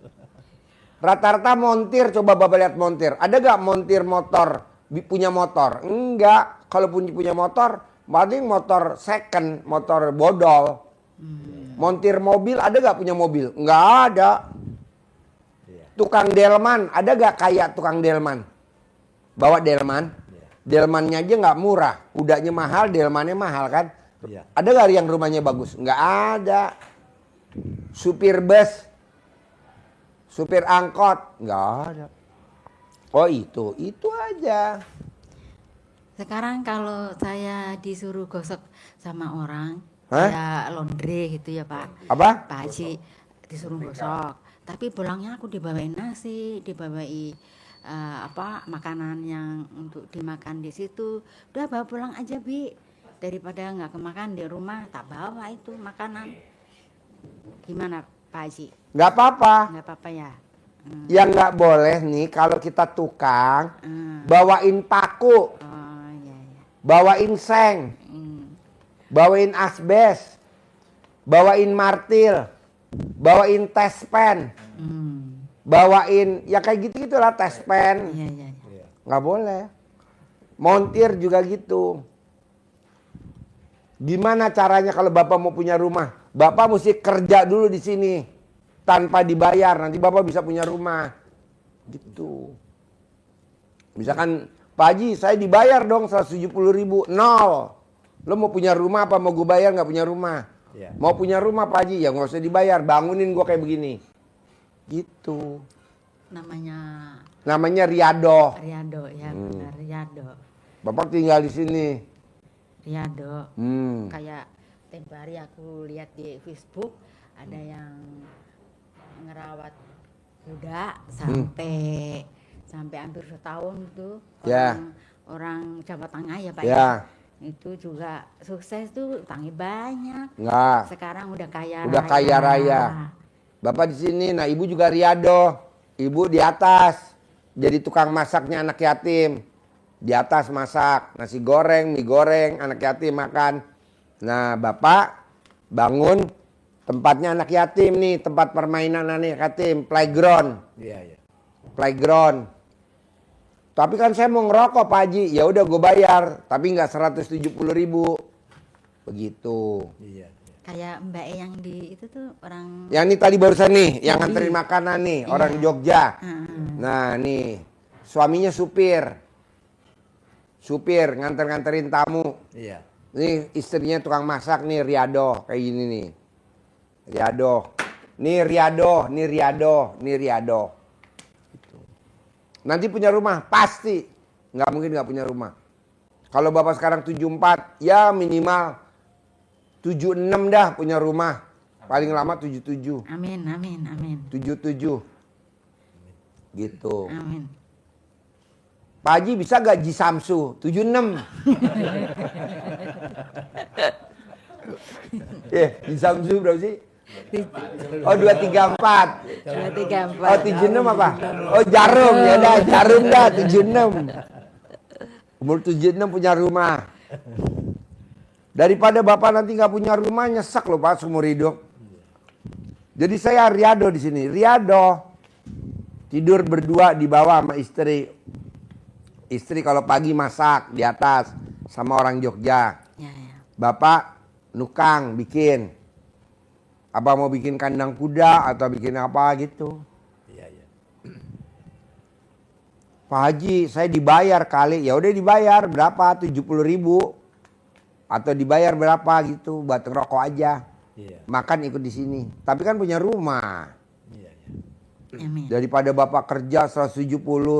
Rata-rata montir, coba Bapak lihat montir. Ada gak montir motor, punya motor? Enggak. Kalau punya motor, paling motor second, motor bodol. Montir mobil, ada gak punya mobil? Enggak ada. Iya. Tukang delman, ada gak kayak tukang delman? Bawa delman, delmannya aja nggak murah. Kudanya mahal, delmannya mahal kan? Iya. Ada gak yang rumahnya bagus? Nggak ada. Supir bus, supir angkot, nggak ada. Oh itu aja. Sekarang kalau saya disuruh gosok sama orang, Hah? ya laundry gitu ya Pak. Apa? Pak Haji disuruh gosok, tapi pulangnya aku dibawain nasi, dibawain makanan yang untuk dimakan di situ. Udah bawa pulang aja Bi. daripada nggak kemakan di rumah, tak bawa itu makanan. Gimana Pak Haji? Nggak apa-apa. Nggak apa-apa ya? Yang nggak boleh nih kalau kita tukang Hmm. bawain paku, Oh iya iya. bawain seng, bawain asbes, bawain martil, bawain tespen, bawain ya kayak gitu gitulah tespen. Iya iya. Iya. Nggak boleh. Montir juga gitu. Gimana caranya kalau Bapak mau punya rumah? Bapak mesti kerja dulu di sini tanpa dibayar. Nanti Bapak bisa punya rumah. Gitu. Misalkan Pak Haji, saya dibayar dong 170.000. Nol. Lo mau punya rumah apa mau gue bayar nggak punya rumah? Iya. Mau punya rumah Pak Haji, ya nggak usah dibayar. Bangunin gue kayak begini. Gitu. Namanya Riado. Riado ya benar Riado. Bapak tinggal di sini. Riado. Kayak tempo hari aku lihat di Facebook ada yang ngerawat kuda sampai hampir setahun tuh Ya. orang Jawa Tengah ya Pak Ya. Itu juga sukses tuh, utangnya banyak. Enggak. Sekarang udah kaya Udah raya. kaya raya. Bapak di sini, nah ibu juga Riado. Ibu di atas. Jadi tukang masaknya anak yatim. Di atas masak nasi goreng, mie goreng, anak yatim makan. Nah bapak bangun tempatnya anak yatim nih, tempat permainan anak yatim, playground. Iya, iya. Playground. Tapi kan saya mau ngerokok Pak Haji, ya udah gue bayar, tapi nggak 170.000. Begitu. Iya. Kayak Mbak E yang di itu tuh orang Yang ini tadi barusan nih, yang nganterin makanan nih, orang Jogja. Heeh. Nah nih, suaminya supir. Supir nganterin tamu. Iya. Nih istrinya tukang masak nih Riado, kayak gini nih. Riado. Nih Riado, nih Riado, nih Riado. Gitu. Nanti punya rumah, pasti. Nggak mungkin nggak punya rumah. Kalau Bapak sekarang 74, ya minimal 76 dah punya rumah. Paling lama 77. Amin amin amin. 77. Gitu. Amin. Pak Haji bisa gak Ji Samsu? 76. Ji Samsu berapa sih? Oh 234. 234. Oh 76 apa? Oh Jarum ya dah, Jarum dah 76. Umur 76 punya rumah. Daripada Bapak nanti nggak punya rumah nyesek loh Pak seumur hidup. Jadi saya Riado di sini. Riado tidur berdua di bawah sama istri. Istri kalau pagi masak di atas sama orang Jogja. Ya, ya. Bapak nukang bikin. Apa mau bikin kandang kuda atau bikin apa gitu. Iya, iya. Pak Haji saya dibayar kali. Ya udah dibayar berapa? 70.000. Atau dibayar berapa gitu buat ngerokok aja. Iya. Makan ikut di sini. Tapi kan punya rumah. Iya, iya. Amin. Daripada Bapak kerja 170,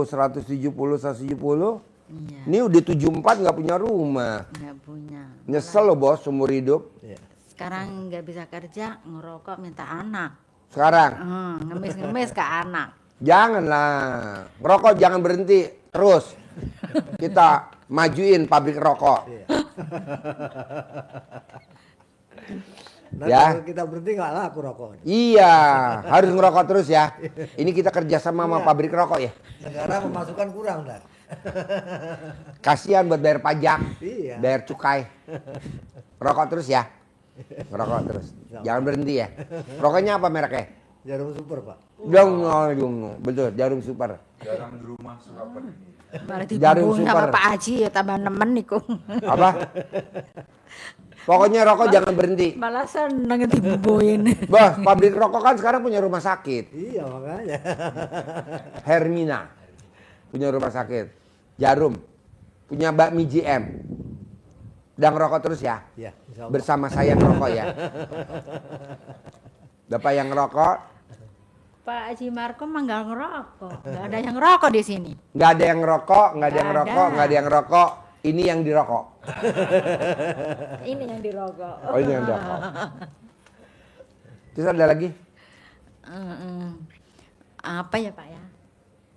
170, 170. Iya. Ini udah 74 nggak punya rumah. Nggak punya. Nyesel loh bos seumur hidup. Iya. Sekarang nggak bisa kerja, ngerokok minta anak. Sekarang Ngemis-ngemis ke anak. janganlah. Ngerokok jangan berhenti. Terus. Kita majuin pabrik rokok. Nah, Ya. kalau kita berhenti nggak laku rokok. Iya, harus ngerokok terus ya. Ini kita kerjasama sama pabrik rokok ya. Negara pemasukan kurang dah. Kasihan buat bayar pajak, Iya. bayar cukai. Rokok terus ya. Ngerokok terus. Jangan berhenti ya. Rokoknya apa mereknya? Jarum super pak. Dong, betul, Jarum Super. Jarang di rumah suka pergi. Malah Jarum dibumbuin super. sama Pak Haji ya tambah nemen niku. Apa? Pokoknya rokok jangan berhenti. Malah seneng dibumbuin. Bos, pabrik rokok kan sekarang punya rumah sakit. Iya makanya. Hermina punya rumah sakit. Jarum punya bakmi GM. Dan ngerokok terus ya. Iya. insya Allah. Bersama saya ngerokok ya. Bapak yang ngerokok, Pak Haji Markom mah nggak ngerokok. Nggak ada yang ngerokok di sini. nggak ada yang ngerokok, nggak ada yang Nggak ngerokok, ada. nggak ada yang ngerokok. Ini yang dirokok. Ini yang dirokok. Oh ini yang dirokok. Terus ada lagi? Apa ya Pak ya?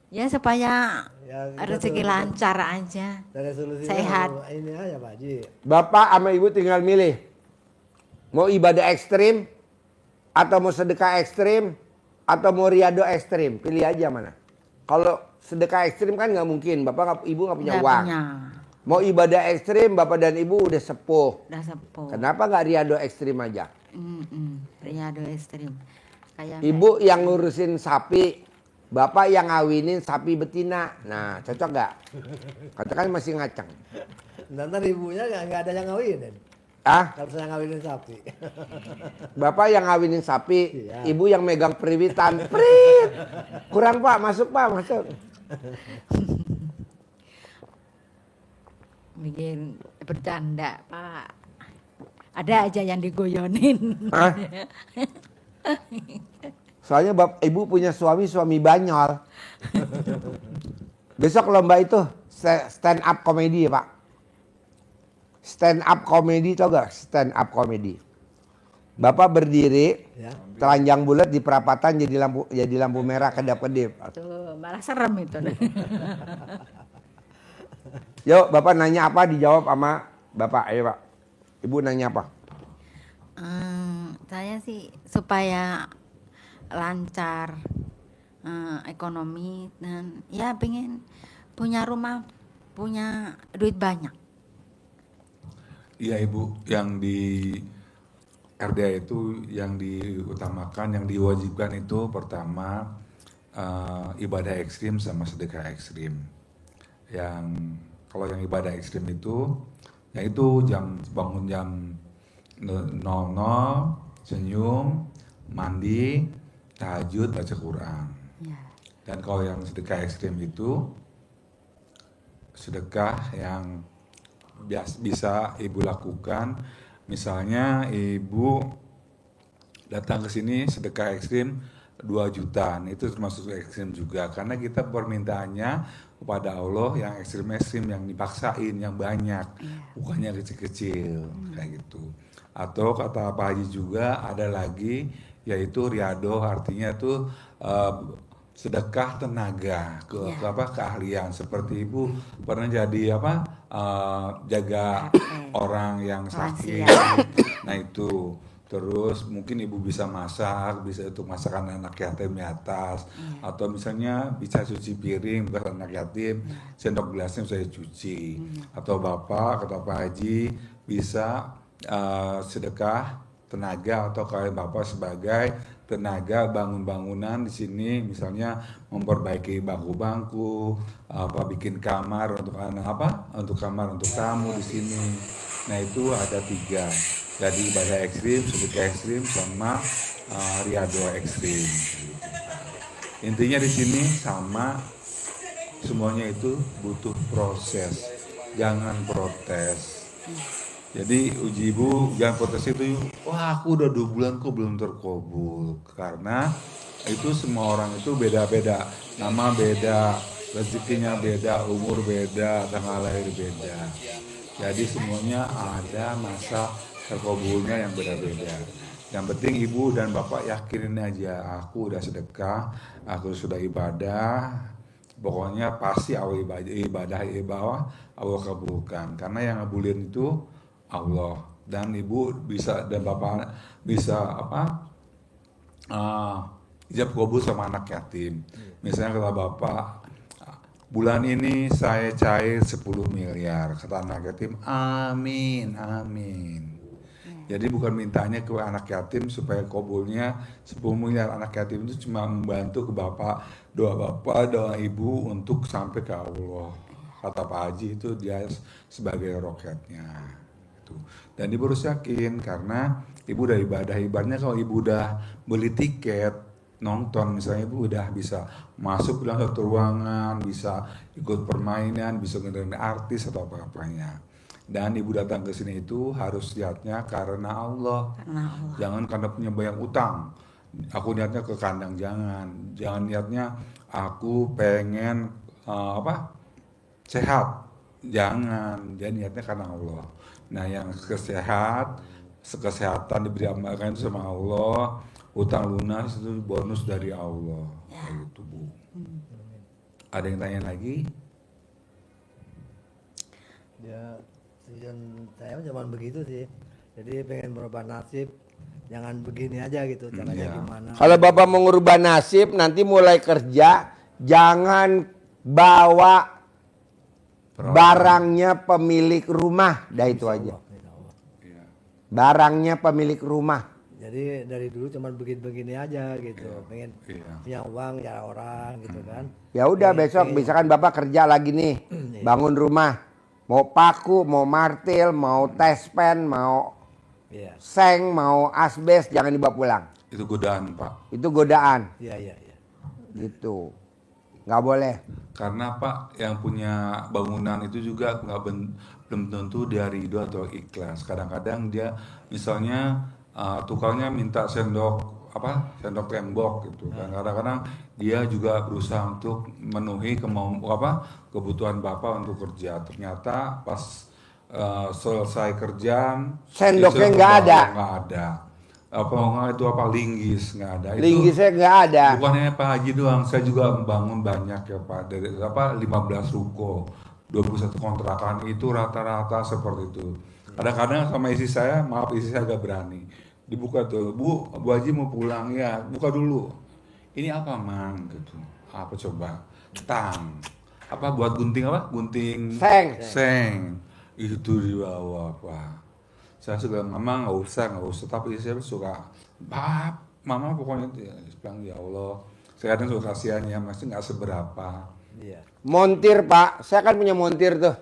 Ya supaya Ya, kita rezeki tuh- lancar aja. Dari solusinya Sehat. ini aja Pak Haji. Bapak sama ibu tinggal milih. Mau ibadah ekstrim, atau mau sedekah ekstrim, atau mau riado ekstrim. Pilih aja mana. Kalau sedekah ekstrim kan nggak mungkin. Ibu nggak punya Nggak uang. punya. Mau ibadah ekstrim, bapak dan ibu udah sepuh. Udah sepuh. Kenapa nggak riado ekstrim aja? Riado ekstrim. Kayak Ibu yang ngurusin sapi, bapak yang ngawinin sapi betina. Nah, cocok nggak? Katakan masih ngaceng. Ntar ibunya nggak ada yang ngawinin. Ah, Kalau saya ngawinin sapi. bapak yang ngawinin sapi, Iya. ibu yang megang periwitan. Prit. Kurang pak, masuk pak, masuk. bikin bercanda, Pak. Ada aja yang digoyonin. Hah? Soalnya ibu punya suami banyol. Besok lomba itu stand up comedy ya pak. Stand up comedy tau gak? Stand up comedy. Bapak berdiri, Ya. telanjang bulat di perapatan jadi lampu merah kedap-kedip. Tuh, malah serem itu. Yuk bapak nanya apa dijawab sama bapak. Ayo pak. Ibu nanya apa? Saya sih supaya lancar ekonomi dan ya pengen punya rumah, punya duit banyak. Iya Ibu, yang di RDA itu yang diutamakan, yang diwajibkan itu pertama ibadah ekstrim sama sedekah ekstrim. Kalau yang ibadah ekstrim itu, yaitu bangun jam 00, senyum, mandi, tahajud, baca Quran. Ya. Dan kalau yang sedekah ekstrim itu sedekah yang bisa ibu lakukan, misalnya ibu datang ke sini sedekah ekstrim 2 juta, itu termasuk ekstrim juga karena kita permintaannya kepada Allah yang ekstrim-ekstrim, yang dipaksain, yang banyak, bukannya kecil-kecil kayak gitu. Atau kata Pak Haji juga ada lagi yaitu riado, artinya tuh sedekah tenaga ke keahlian, seperti ibu pernah jadi jaga orang yang sakit. Nah itu terus mungkin ibu bisa masak, bisa untuk masakan anak yatim di atas, atau misalnya bisa cuci piring buat anak yatim, sendok gelasnya saya cuci, atau bapak kata Pak Haji bisa sedekah tenaga, atau kayak bapak sebagai tenaga bangun bangunan di sini, misalnya memperbaiki bangku-bangku, bikin kamar untuk untuk kamar untuk tamu di sini. Nah itu ada 3. Jadi ibadah ekstrim, sedekah ekstrim, sama riado ekstrim. Intinya di sini sama, semuanya itu butuh proses, jangan protes. Jadi uji ibu jangan protes itu, wah aku udah 2 bulan kok belum terkabul, karena itu semua orang itu beda-beda, nama beda, rezekinya beda, umur beda, tanggal lahir beda. Jadi semuanya ada masa terkabulnya yang beda-beda. Yang penting ibu dan bapak yakinin aja, aku udah sedekah, aku sudah ibadah, pokoknya pasti ibadah Allah kabulkan, karena yang ngabulin itu Allah. Dan ibu bisa dan bapak bisa ijab kabul sama anak yatim. Misalnya kata bapak, bulan ini saya cair 10 miliar, kata anak yatim, amin, amin. Jadi bukan mintanya ke anak yatim supaya kabulnya 10 miliar. Anak yatim itu cuma membantu ke bapak, doa ibu untuk sampai ke Allah. Kata Pak Haji itu dia sebagai roketnya. Dan ibu harus yakin, karena ibu udah ibadahnya kalau ibu udah beli tiket nonton, misalnya ibu udah bisa masuk dalam satu ruangan, bisa ikut permainan, bisa ngedengerin artis atau apa-apanya. Dan ibu datang ke sini itu harus niatnya karena Allah. Jangan karena punya banyak utang. Aku niatnya ke kandang, jangan niatnya aku pengen sehat. Jangan, dia niatnya karena Allah. Nah, yang kesehatan diberi amalkan itu sama Allah, utang lunas itu bonus dari Allah. Kayak gitu, Bu. Ada yang tanya lagi? Ya, tujuan saya cuma begitu sih. Jadi pengen merubah nasib, jangan begini aja gitu. Caranya Iya. gimana? Kalau Bapak mau ngerubah nasib, nanti mulai kerja, jangan bawa barangnya pemilik rumah. Dah itu aja. Insya Allah. Iya. Barangnya pemilik rumah. Jadi dari dulu cuma begini-begini aja gitu. Pengen Iya. punya uang ya orang gitu kan. Ya udah besok, misalkan Bapak kerja lagi nih, bangun rumah. Mau paku, mau martil, mau tespen, mau Iya, seng, mau asbes, jangan dibawa pulang. Itu godaan, Pak. Itu godaan, iya, iya, iya. gitu. Nggak boleh. Karena Pak yang punya bangunan itu juga belum tentu dia ridho atau ikhlas. Kadang-kadang dia misalnya tukangnya minta sendok tembok gitu kan. Kadang-kadang dia juga berusaha untuk memenuhi kebutuhan Bapak untuk kerja. Ternyata pas selesai kerjaan Sendoknya istri nggak kebawa, ada. nggak ada. Linggis nggak ada. Itu Linggisnya nggak ada. bukannya Pak Haji doang, saya juga membangun banyak ya Pak. Dari 15 ruko, 21 kontrakan itu rata-rata seperti itu. Kadang-kadang sama istri saya, maaf istri saya agak berani. Dibuka tuh, Bu Haji mau pulang ya, buka dulu. Ini apa Mang gitu. Apa coba? Tang. Apa buat gunting apa? Gunting Seng. Itu dibawa Pak. Saya suka mama nggak usah, tapi saya suka mama pokoknya dia bilang ya Allah, saya kadang suka kasihan ya, masih nggak seberapa. Iya. Montir Pak, saya kan punya montir tuh.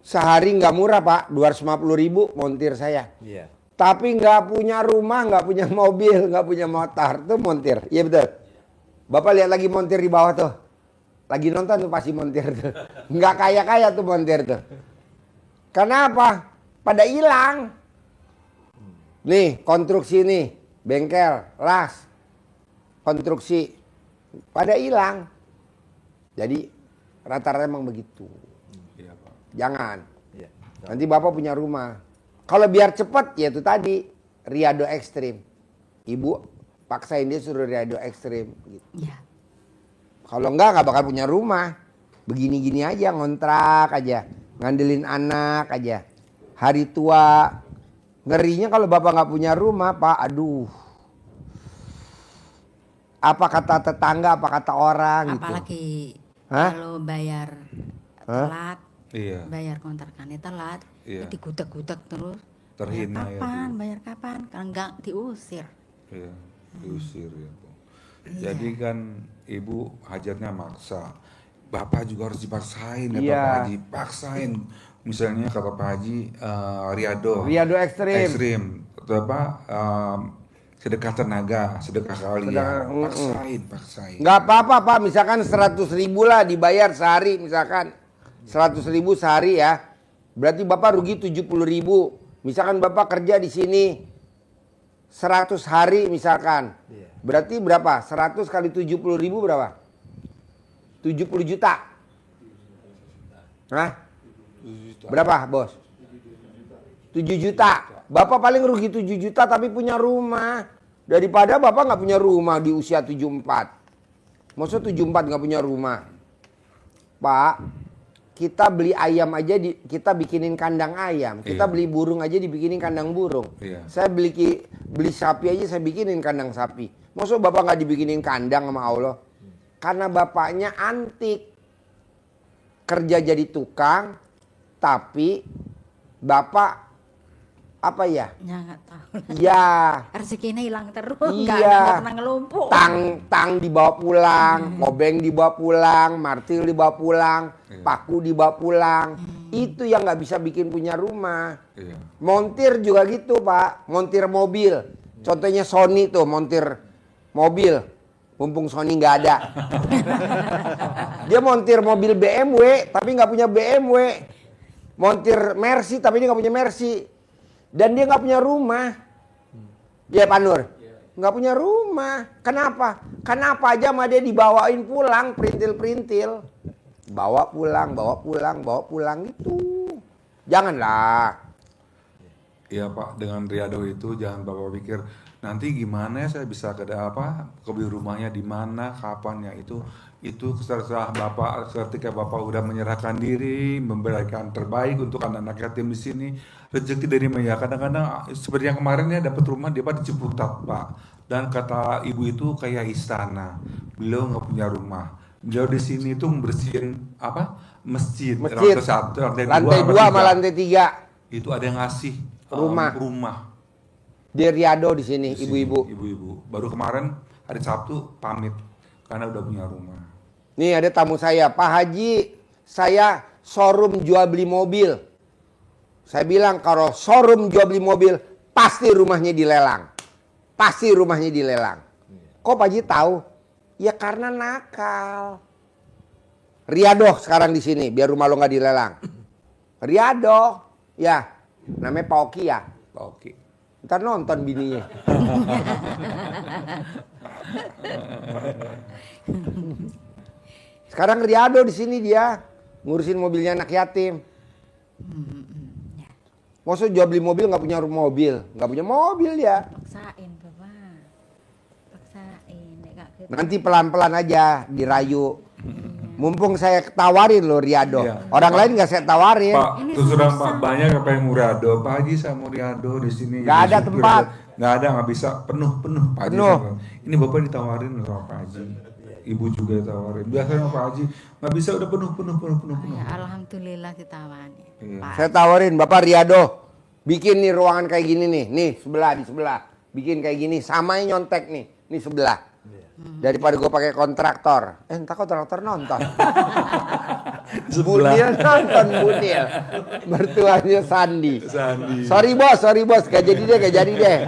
Sehari nggak murah Pak, 250.000 montir saya. Iya. Tapi nggak punya rumah, nggak punya mobil, nggak punya motor, tuh montir. Iya betul. Bapak lihat lagi montir di bawah tuh. Lagi nonton tuh pasti montir tuh. Nggak kaya-kaya tuh montir tuh. Kenapa? Pada hilang. Nih, konstruksi nih, bengkel, las, konstruksi, pada hilang. Jadi rata-rata emang begitu. Iya Pak. Jangan. Iya. Nanti Bapak punya rumah. Kalau biar cepat, ya itu tadi, riado ekstrim. Ibu paksain dia suruh riado ekstrim. Gitu. Ya. Kalau nggak bakal punya rumah. Begini-gini aja, ngontrak aja. Ngandelin anak aja. Hari tua. Ngerinya kalau Bapak nggak punya rumah, Pak, aduh. Apa kata tetangga, apa kata orang gitu. Apalagi Hah? kalau bayar telat, Iya. bayar kontrakannya telat, Iya. digutek-gutek terus. Terhina bayar ya, kapan? Bu. Bayar kapan? Kalau enggak diusir. Iya, diusir ya Bu. Jadi kan ibu hajatnya maksa. Bapak juga harus dipaksain ya Iya. Pak Haji, paksain. Misalnya kata Pak Haji Riado Riado ekstrim. Sedekah tenaga, sedekah kalian, paksain. Nggak apa-apa Pak, misalkan 100.000 lah dibayar sehari misalkan. 100.000 sehari ya. Berarti Bapak rugi 70.000. Misalkan Bapak kerja di sini 100 hari misalkan. Iya. Berarti berapa? 100 kali 70.000 berapa? 70 juta. Hah? Berapa bos? 7 juta. Bapak paling rugi 7 juta tapi punya rumah. Daripada Bapak nggak punya rumah di usia 74. Maksudnya 74 nggak punya rumah. Pak, kita beli ayam aja, kita bikinin kandang ayam. Kita Iya. beli burung aja dibikinin kandang burung. Iya. Saya beli sapi aja saya bikinin kandang sapi. Maksudnya Bapak nggak dibikinin kandang sama Allah? Karena Bapaknya antik. Kerja jadi tukang, tapi Bapak apa ya? Ya nggak tahu. Ya, Rezekinya hilang terus, Iya. nggak pernah ngelumpuk. tang dibawa pulang, obeng dibawa pulang, martil dibawa pulang, paku dibawa pulang. Itu yang nggak bisa bikin punya rumah. Iya. Montir juga gitu Pak, montir mobil. Contohnya Sony tuh montir mobil. Mumpung Sony nggak ada. Dia montir mobil BMW tapi nggak punya BMW. Montir Mercy tapi dia nggak punya Mercy. Dan dia nggak punya rumah. Ya Pak Nur, nggak punya rumah. Kenapa? Kenapa aja sama dia dibawain pulang perintil-perintil. Bawa pulang gitu. Janganlah. Iya Pak, dengan Riado itu jangan Bapak pikir nanti gimana saya bisa kebeli rumahnya di mana, kapan ya itu terserah Bapak. Ketika Bapak udah menyerahkan diri, memberikan terbaik untuk anak-anak yatim di sini, rezeki dari ya kadang-kadang seperti yang kemarin ya dapat rumah dia di Ciputat Pak, dan kata ibu itu kayak istana, beliau nggak punya rumah, beliau di sini tuh membersihin masjid. Lantai 2 sama lantai 3 itu ada yang ngasih rumah di Riyado di sini ibu-ibu. Ibu-ibu baru kemarin hari Sabtu pamit karena udah punya rumah. Nih ada tamu saya, Pak Haji, saya showroom jual beli mobil. Saya bilang kalau showroom jual beli mobil pasti rumahnya dilelang. Pasti rumahnya dilelang. Kok Pak Haji tahu? Ya karena nakal. Riyado sekarang di sini biar rumah lo nggak dilelang. Riyado, ya namanya Pak Oki ya. Pak Oki. Ntar nonton bininya. Sekarang Riyado di sini dia ngurusin mobilnya anak yatim. Maksud jual beli mobil nggak punya mobil, nggak punya mobil dia. Paksain Bapak. Paksain. Nanti pelan-pelan aja dirayu. Mumpung saya tawarin loh Riyado. Iya. Orang lain nggak saya tawarin. Pak, terus terang Pak, banyak apa yang Riyado. Pak Haji saya mau Riyado di sini. Nggak ada tempat. Nggak ada, nggak bisa penuh Pak Haji. Penuh. Ini Bapak ditawarin sama Pak Haji. Ibu juga ditawarin. Biasanya Pak Haji nggak bisa, udah penuh. Ya, alhamdulillah ditawani. Iya. Pak. Saya tawarin Bapak Riyado, bikin nih ruangan kayak gini nih di sebelah, bikin kayak gini, samanya nyontek nih sebelah. Daripada gue pakai kontraktor, entar kontraktor nonton. Bunil nonton Bunil, mertuanya Sandi. Sorry bos, gak jadi deh.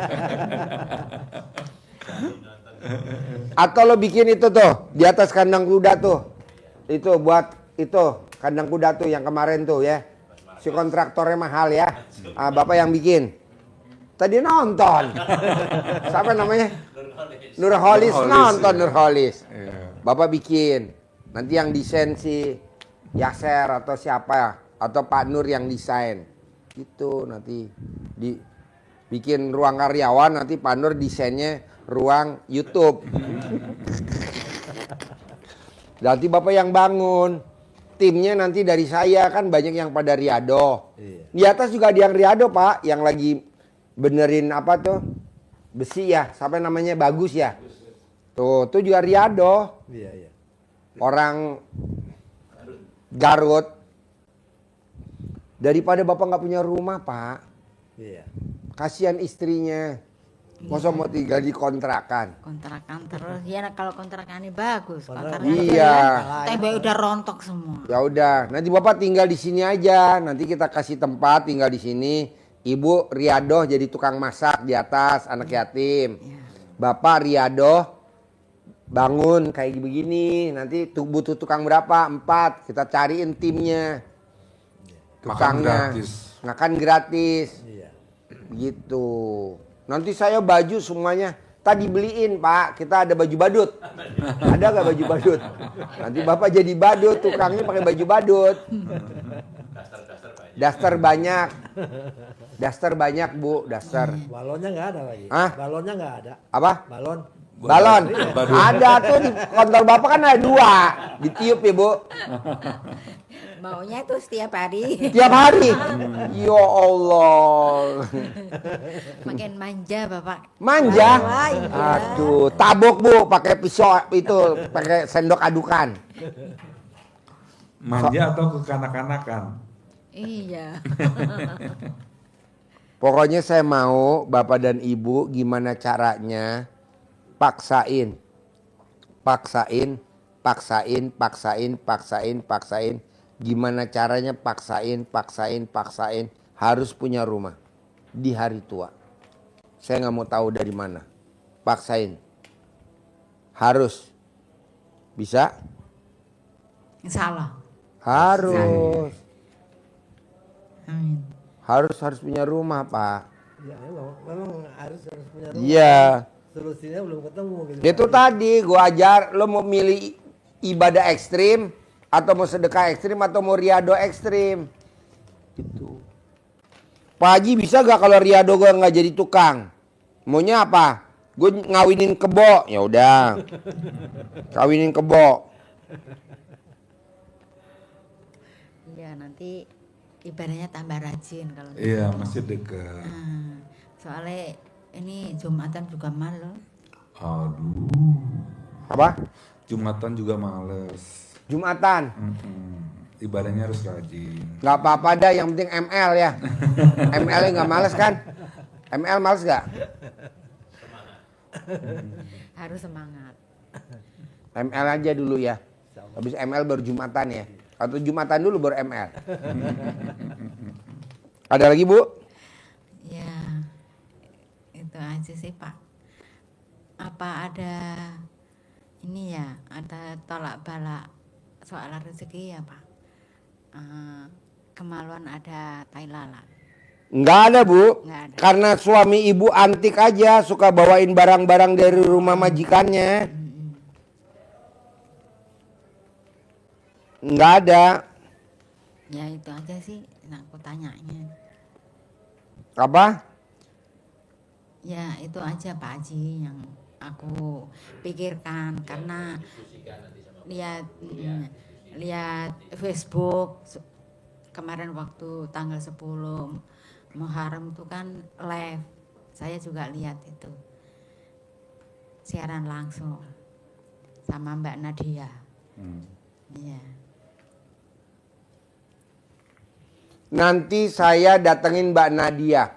Atau lo bikin itu tuh di atas kandang kuda tuh, itu buat itu kandang kuda tuh yang kemarin tuh ya. Si kontraktornya mahal ya. Bapak yang bikin. Tadi nonton. Siapa namanya? Nurholis nonton ya. Nurholis. Iya. Bapak bikin. Nanti yang desain si Yaser atau siapa atau Pak Nur yang desain. Gitu nanti bikin ruang karyawan, nanti Pak Nur desainnya ruang YouTube. Nanti Bapak yang bangun. Timnya nanti dari saya kan banyak yang pada Riyado. Iya. Di atas juga ada yang Riyado Pak, yang lagi benerin apa tuh besi ya, sampai namanya Bagus ya. Tuh juga Riyado. Iya. Orang Garut. Daripada Bapak nggak punya rumah Pak, Iya. kasihan istrinya. Masa mau tinggal di kontrakan? Kontrakan terus. Ya kalau kontrakannya bagus. Kontrakan Iya. TB udah rontok semua. Ya udah, nanti Bapak tinggal di sini aja. Nanti kita kasih tempat tinggal di sini. Ibu Riyado jadi tukang masak di atas anak yatim. Bapak Riyado bangun kayak begini. Nanti butuh tukang berapa? 4. Kita cariin timnya. Tukangnya. Makan gratis. Iya. Gitu. Nanti saya baju semuanya tadi beliin Pak. Kita ada baju badut. Ada gak baju badut? Nanti Bapak jadi badut. Tukangnya pakai baju badut. Daster banyak. Daster banyak Bu, daster. Balonnya nggak ada lagi. Hah? Balonnya nggak ada. Apa? Balon. Balon. Ada tuh di kantor Bapak kan ada 2. Ditiup ya Bu. Maunya tuh setiap hari. Tiap hari. Ya Allah. Makin manja Bapak. Manja. Wah, iya. Aduh, tabok Bu pakai pisau itu, pakai sendok adukan. Manja atau kekanak-kanakan? Iya. Pokoknya saya mau Bapak dan Ibu gimana caranya paksain. Gimana caranya paksain. Harus punya rumah di hari tua. Saya nggak mau tahu dari mana. Paksain. Harus. Bisa? Insya Allah. Harus. Amin. Harus punya rumah, Pak. Iya, memang harus punya rumah. Iya. Solusinya belum ketemu gitu. Itu tadi gua ajar lo mau milih ibadah ekstrim atau mau sedekah ekstrim atau mau Riyado ekstrim. Gitu. Pak Haji bisa gak kalau Riyado gua nggak jadi tukang? Maunya apa? Gue ngawinin kebo, ya udah. Kawinin kebo. Iya, nanti ibadahnya tambah rajin kalau Iya, gitu. masih dekat. Soalnya ini Jumatan juga malu. Aduh, Apa? Jumatan juga males. Jumatan. Ibadahnya harus rajin. Nggak apa-apa dah, yang penting ML ya. ML-nya nggak males kan? ML males nggak? Harus semangat. ML aja dulu ya. Habis ML baru Jumatan ya. Atau Jumatan dulu baru ML. Ada lagi Bu? Ya, itu aja sih Pak. Apa ada ini ya, ada tolak balak soal rezeki ya Pak? Kemaluan ada tai lalat. Nggak ada Bu. Nggak ada. Karena suami ibu antik aja, suka bawain barang-barang dari rumah majikannya. Nggak ada. Ya itu aja sih, nah aku tanyanya. Apa? Ya itu aja Pak Haji yang aku pikirkan karena lihat Facebook kemarin waktu tanggal 10 Muharram itu kan live, saya juga lihat itu siaran langsung sama Mbak Nadia. Iya. Nanti saya datengin Mbak Nadia.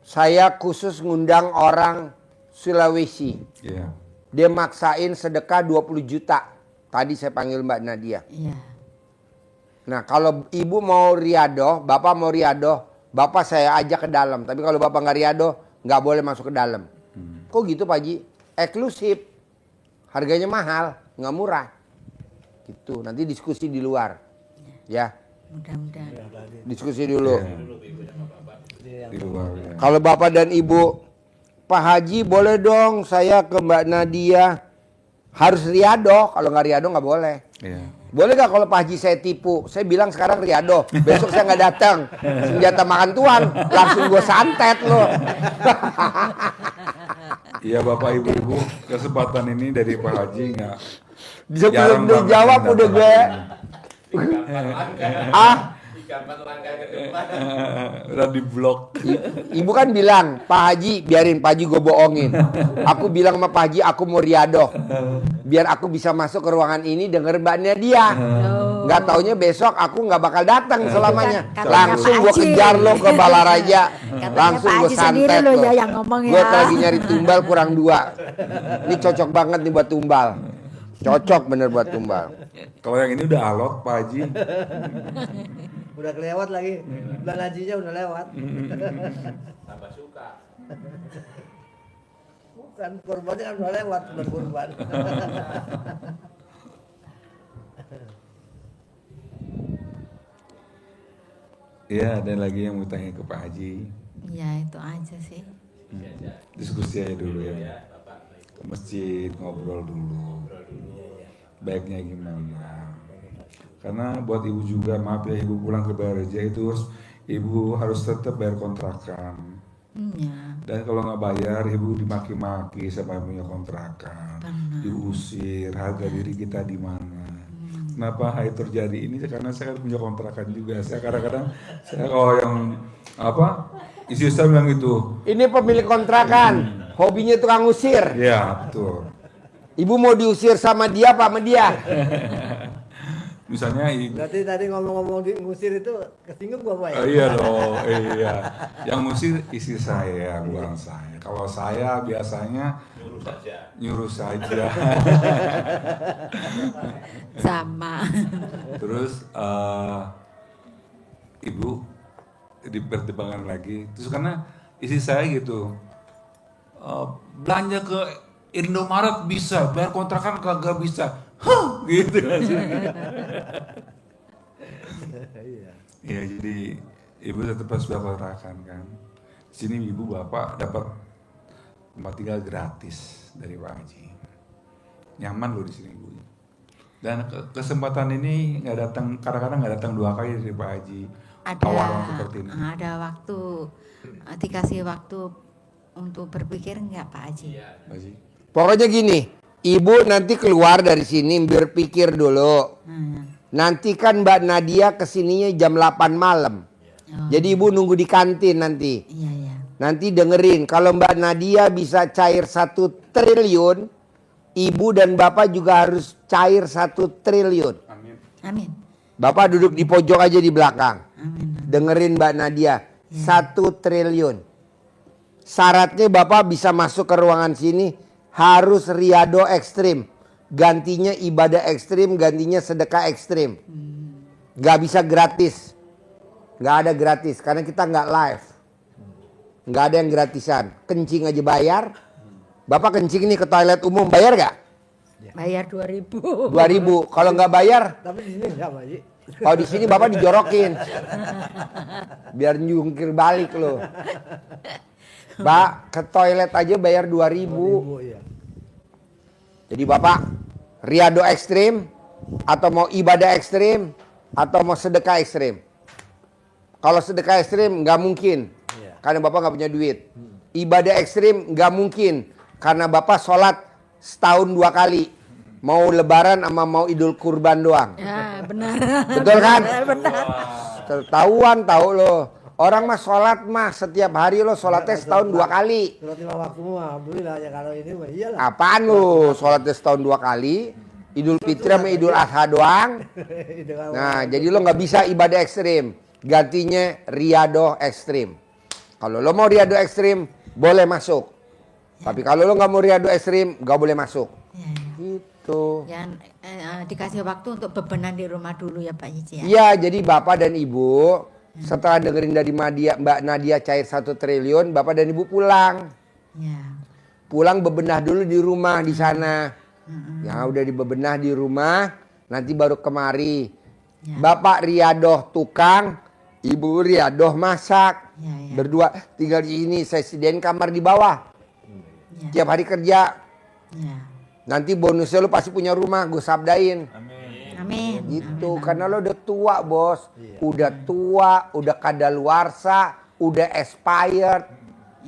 Saya khusus ngundang orang Sulawesi. Iya. Dia maksain sedekah 20 juta. Tadi saya panggil Mbak Nadia. Iya. Nah kalau ibu mau riadoh, bapak mau riadoh, bapak saya ajak ke dalam. Tapi kalau bapak nggak riadoh, nggak boleh masuk ke dalam. Kok gitu Pak Haji? Eksklusif. Harganya mahal, nggak murah. Gitu. Nanti diskusi di luar. Ya. Mudah-mudahan. Diskusi dulu. Di luar ya. Kalau bapak dan ibu, Pak Haji boleh dong saya ke Mbak Nadia. Harus riadoh, kalau nggak riadoh nggak boleh. Iya. Boleh gak kalau Pak Haji saya tipu? Saya bilang sekarang riadoh, besok saya nggak datang. Senjata makan tuan, langsung gue santet loh. Iya Bapak Ibu-ibu, kesempatan ini dari Pak Haji nggak Sebelum jarang banget dijawab yang udah datang gue. lagi. Udah di blok. Ibu kan bilang, Pak Haji biarin Pak Haji gue bohongin. Aku bilang sama Pak Haji aku mau riadoh. Biar aku bisa masuk ke ruangan ini denger Mbak Nadia. Nggak taunya besok aku nggak bakal datang selamanya. Katanya Langsung Pak gue Haji. kejar lo ke Balaraja. Katanya Langsung Pak gue Haji sendiri santet lo lo. ya yang ngomong Gue ya. lagi nyari tumbal kurang 2. Ini cocok banget nih buat tumbal. Cocok bener buat tumbal. Kalau yang ini udah alot Pak Haji. Udah kelewat lagi. Bulan hajinya udah lewat. Tambah suka. Bukan, kurbannya kan udah lewat bulan kurban. Iya, ada lagi yang mau tanya ke Pak Haji. Ya itu aja sih. Diskusi aja dulu ya. Ke masjid ngobrol dulu. Baiknya gimana? Karena buat ibu juga, maaf ya, ibu pulang ke Baraja itu ibu harus tetap bayar kontrakan. Ya. Dan kalau nggak bayar, ibu dimaki-maki sama yang punya kontrakan, Benar. diusir, harga diri kita di mana. Kenapa hal itu terjadi ini? Karena saya kan punya kontrakan juga. Saya kadang-kadang, saya kalau yang apa, istri saya bilang gitu. Ini pemilik kontrakan, hobinya tukang usir. Ya betul. Ibu mau diusir sama dia apa sama dia? Misalnya ibu, Berarti tadi ngomong-ngomong di ngusir itu kesinggung gua Pak ya? iya loh, iya. Yang ngusir istri saya, bukan saya. Kalau saya biasanya nyuruh saja. Sama. Terus ibu dipertimbangkan lagi. Terus karena istri saya gitu, belanja ke Indomaret bisa, bayar kontrakan kagak bisa. Huh, gitu. Ya jadi ibu tetap harus bayar kontrakan kan. Sini ibu bapak dapat tempat tinggal gratis dari Pak Haji. Nyaman loh di sini ibu. Dan kesempatan ini nggak datang, kadang-kadang nggak datang 2 kali dari Pak Haji. Tawaran seperti ini. Ada waktu dikasih waktu untuk berpikir enggak Pak Haji? Pak Haji. Pokoknya gini, ibu nanti keluar dari sini berpikir dulu. Nanti kan Mbak Nadia kesininya jam 8 malam. Jadi ibu nunggu di kantin nanti. Iya, iya. Nanti dengerin, kalau Mbak Nadia bisa cair 1 triliun, ibu dan bapak juga harus cair 1 triliun. Amin. Bapak duduk di pojok aja di belakang. Amin. Dengerin Mbak Nadia, 1 triliun. Syaratnya bapak bisa masuk ke ruangan sini harus riado ekstrim. Gantinya ibadah ekstrim, gantinya sedekah ekstrim. Gak bisa gratis. Gak ada gratis, karena kita gak live. Gak ada yang gratisan. Kencing aja bayar. Bapak kencing nih ke toilet umum, bayar gak? Bayar 2.000. 2.000. Kalau nggak bayar, Tapi di sini enggak, Pak Haji. kalau di sini bapak dijorokin, biar nyungkir balik loh. Pak, ke toilet aja bayar 2.000. Iya. Jadi bapak riado ekstrim, atau mau ibadah ekstrim, atau mau sedekah ekstrim. Kalau sedekah ekstrim nggak mungkin, karena bapak nggak punya duit. Ibadah ekstrim nggak mungkin, karena bapak sholat setahun 2 kali. Mau lebaran sama mau idul kurban doang. Ya, benar. Betul kan? Benar. Ketahuan tahu lo. Orang mah sholat mah setiap hari lo sholatnya setahun 2 kali. Sholat 5 waktu mah alhamdulillah ya, kalau ini mah iyalah. Apaan lo? Sholatnya setahun 2 kali. Idul Fitri sama Idul Adha doang. Nah, jadi lo nggak bisa ibadah ekstrim. Gantinya riado ekstrim. Kalau lo mau riado ekstrim, boleh masuk. Tapi kalau lo nggak mau riado ekstrim, nggak boleh masuk. Gitu. Ya, dikasih waktu untuk bebenah di rumah dulu ya Pak Haji ya. Iya, jadi bapak dan ibu setelah dengerin dari Mbak Nadia cair 1 triliun, bapak dan ibu pulang. Ya. Pulang bebenah dulu di rumah di sana. Ya udah dibebenah di rumah, nanti baru kemari. Bapak riadoh tukang, ibu riadoh masak. Berdua tinggal di sini, saya sediain kamar di bawah. Tiap hari kerja. Nanti bonusnya lu pasti punya rumah, gue sabdain. Amin. Gitu, karena lo udah tua bos. Udah tua, udah kadaluarsa, udah expired.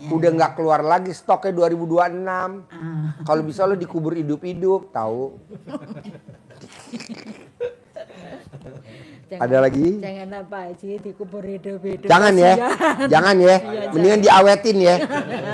Udah nggak keluar lagi stoknya 2026. Kalau bisa lo dikubur hidup-hidup, tahu? Ada lagi? Jangan Pak Haji dikubur hidup-hidup. Jangan ya, jangan ya. Mendingan diawetin ya.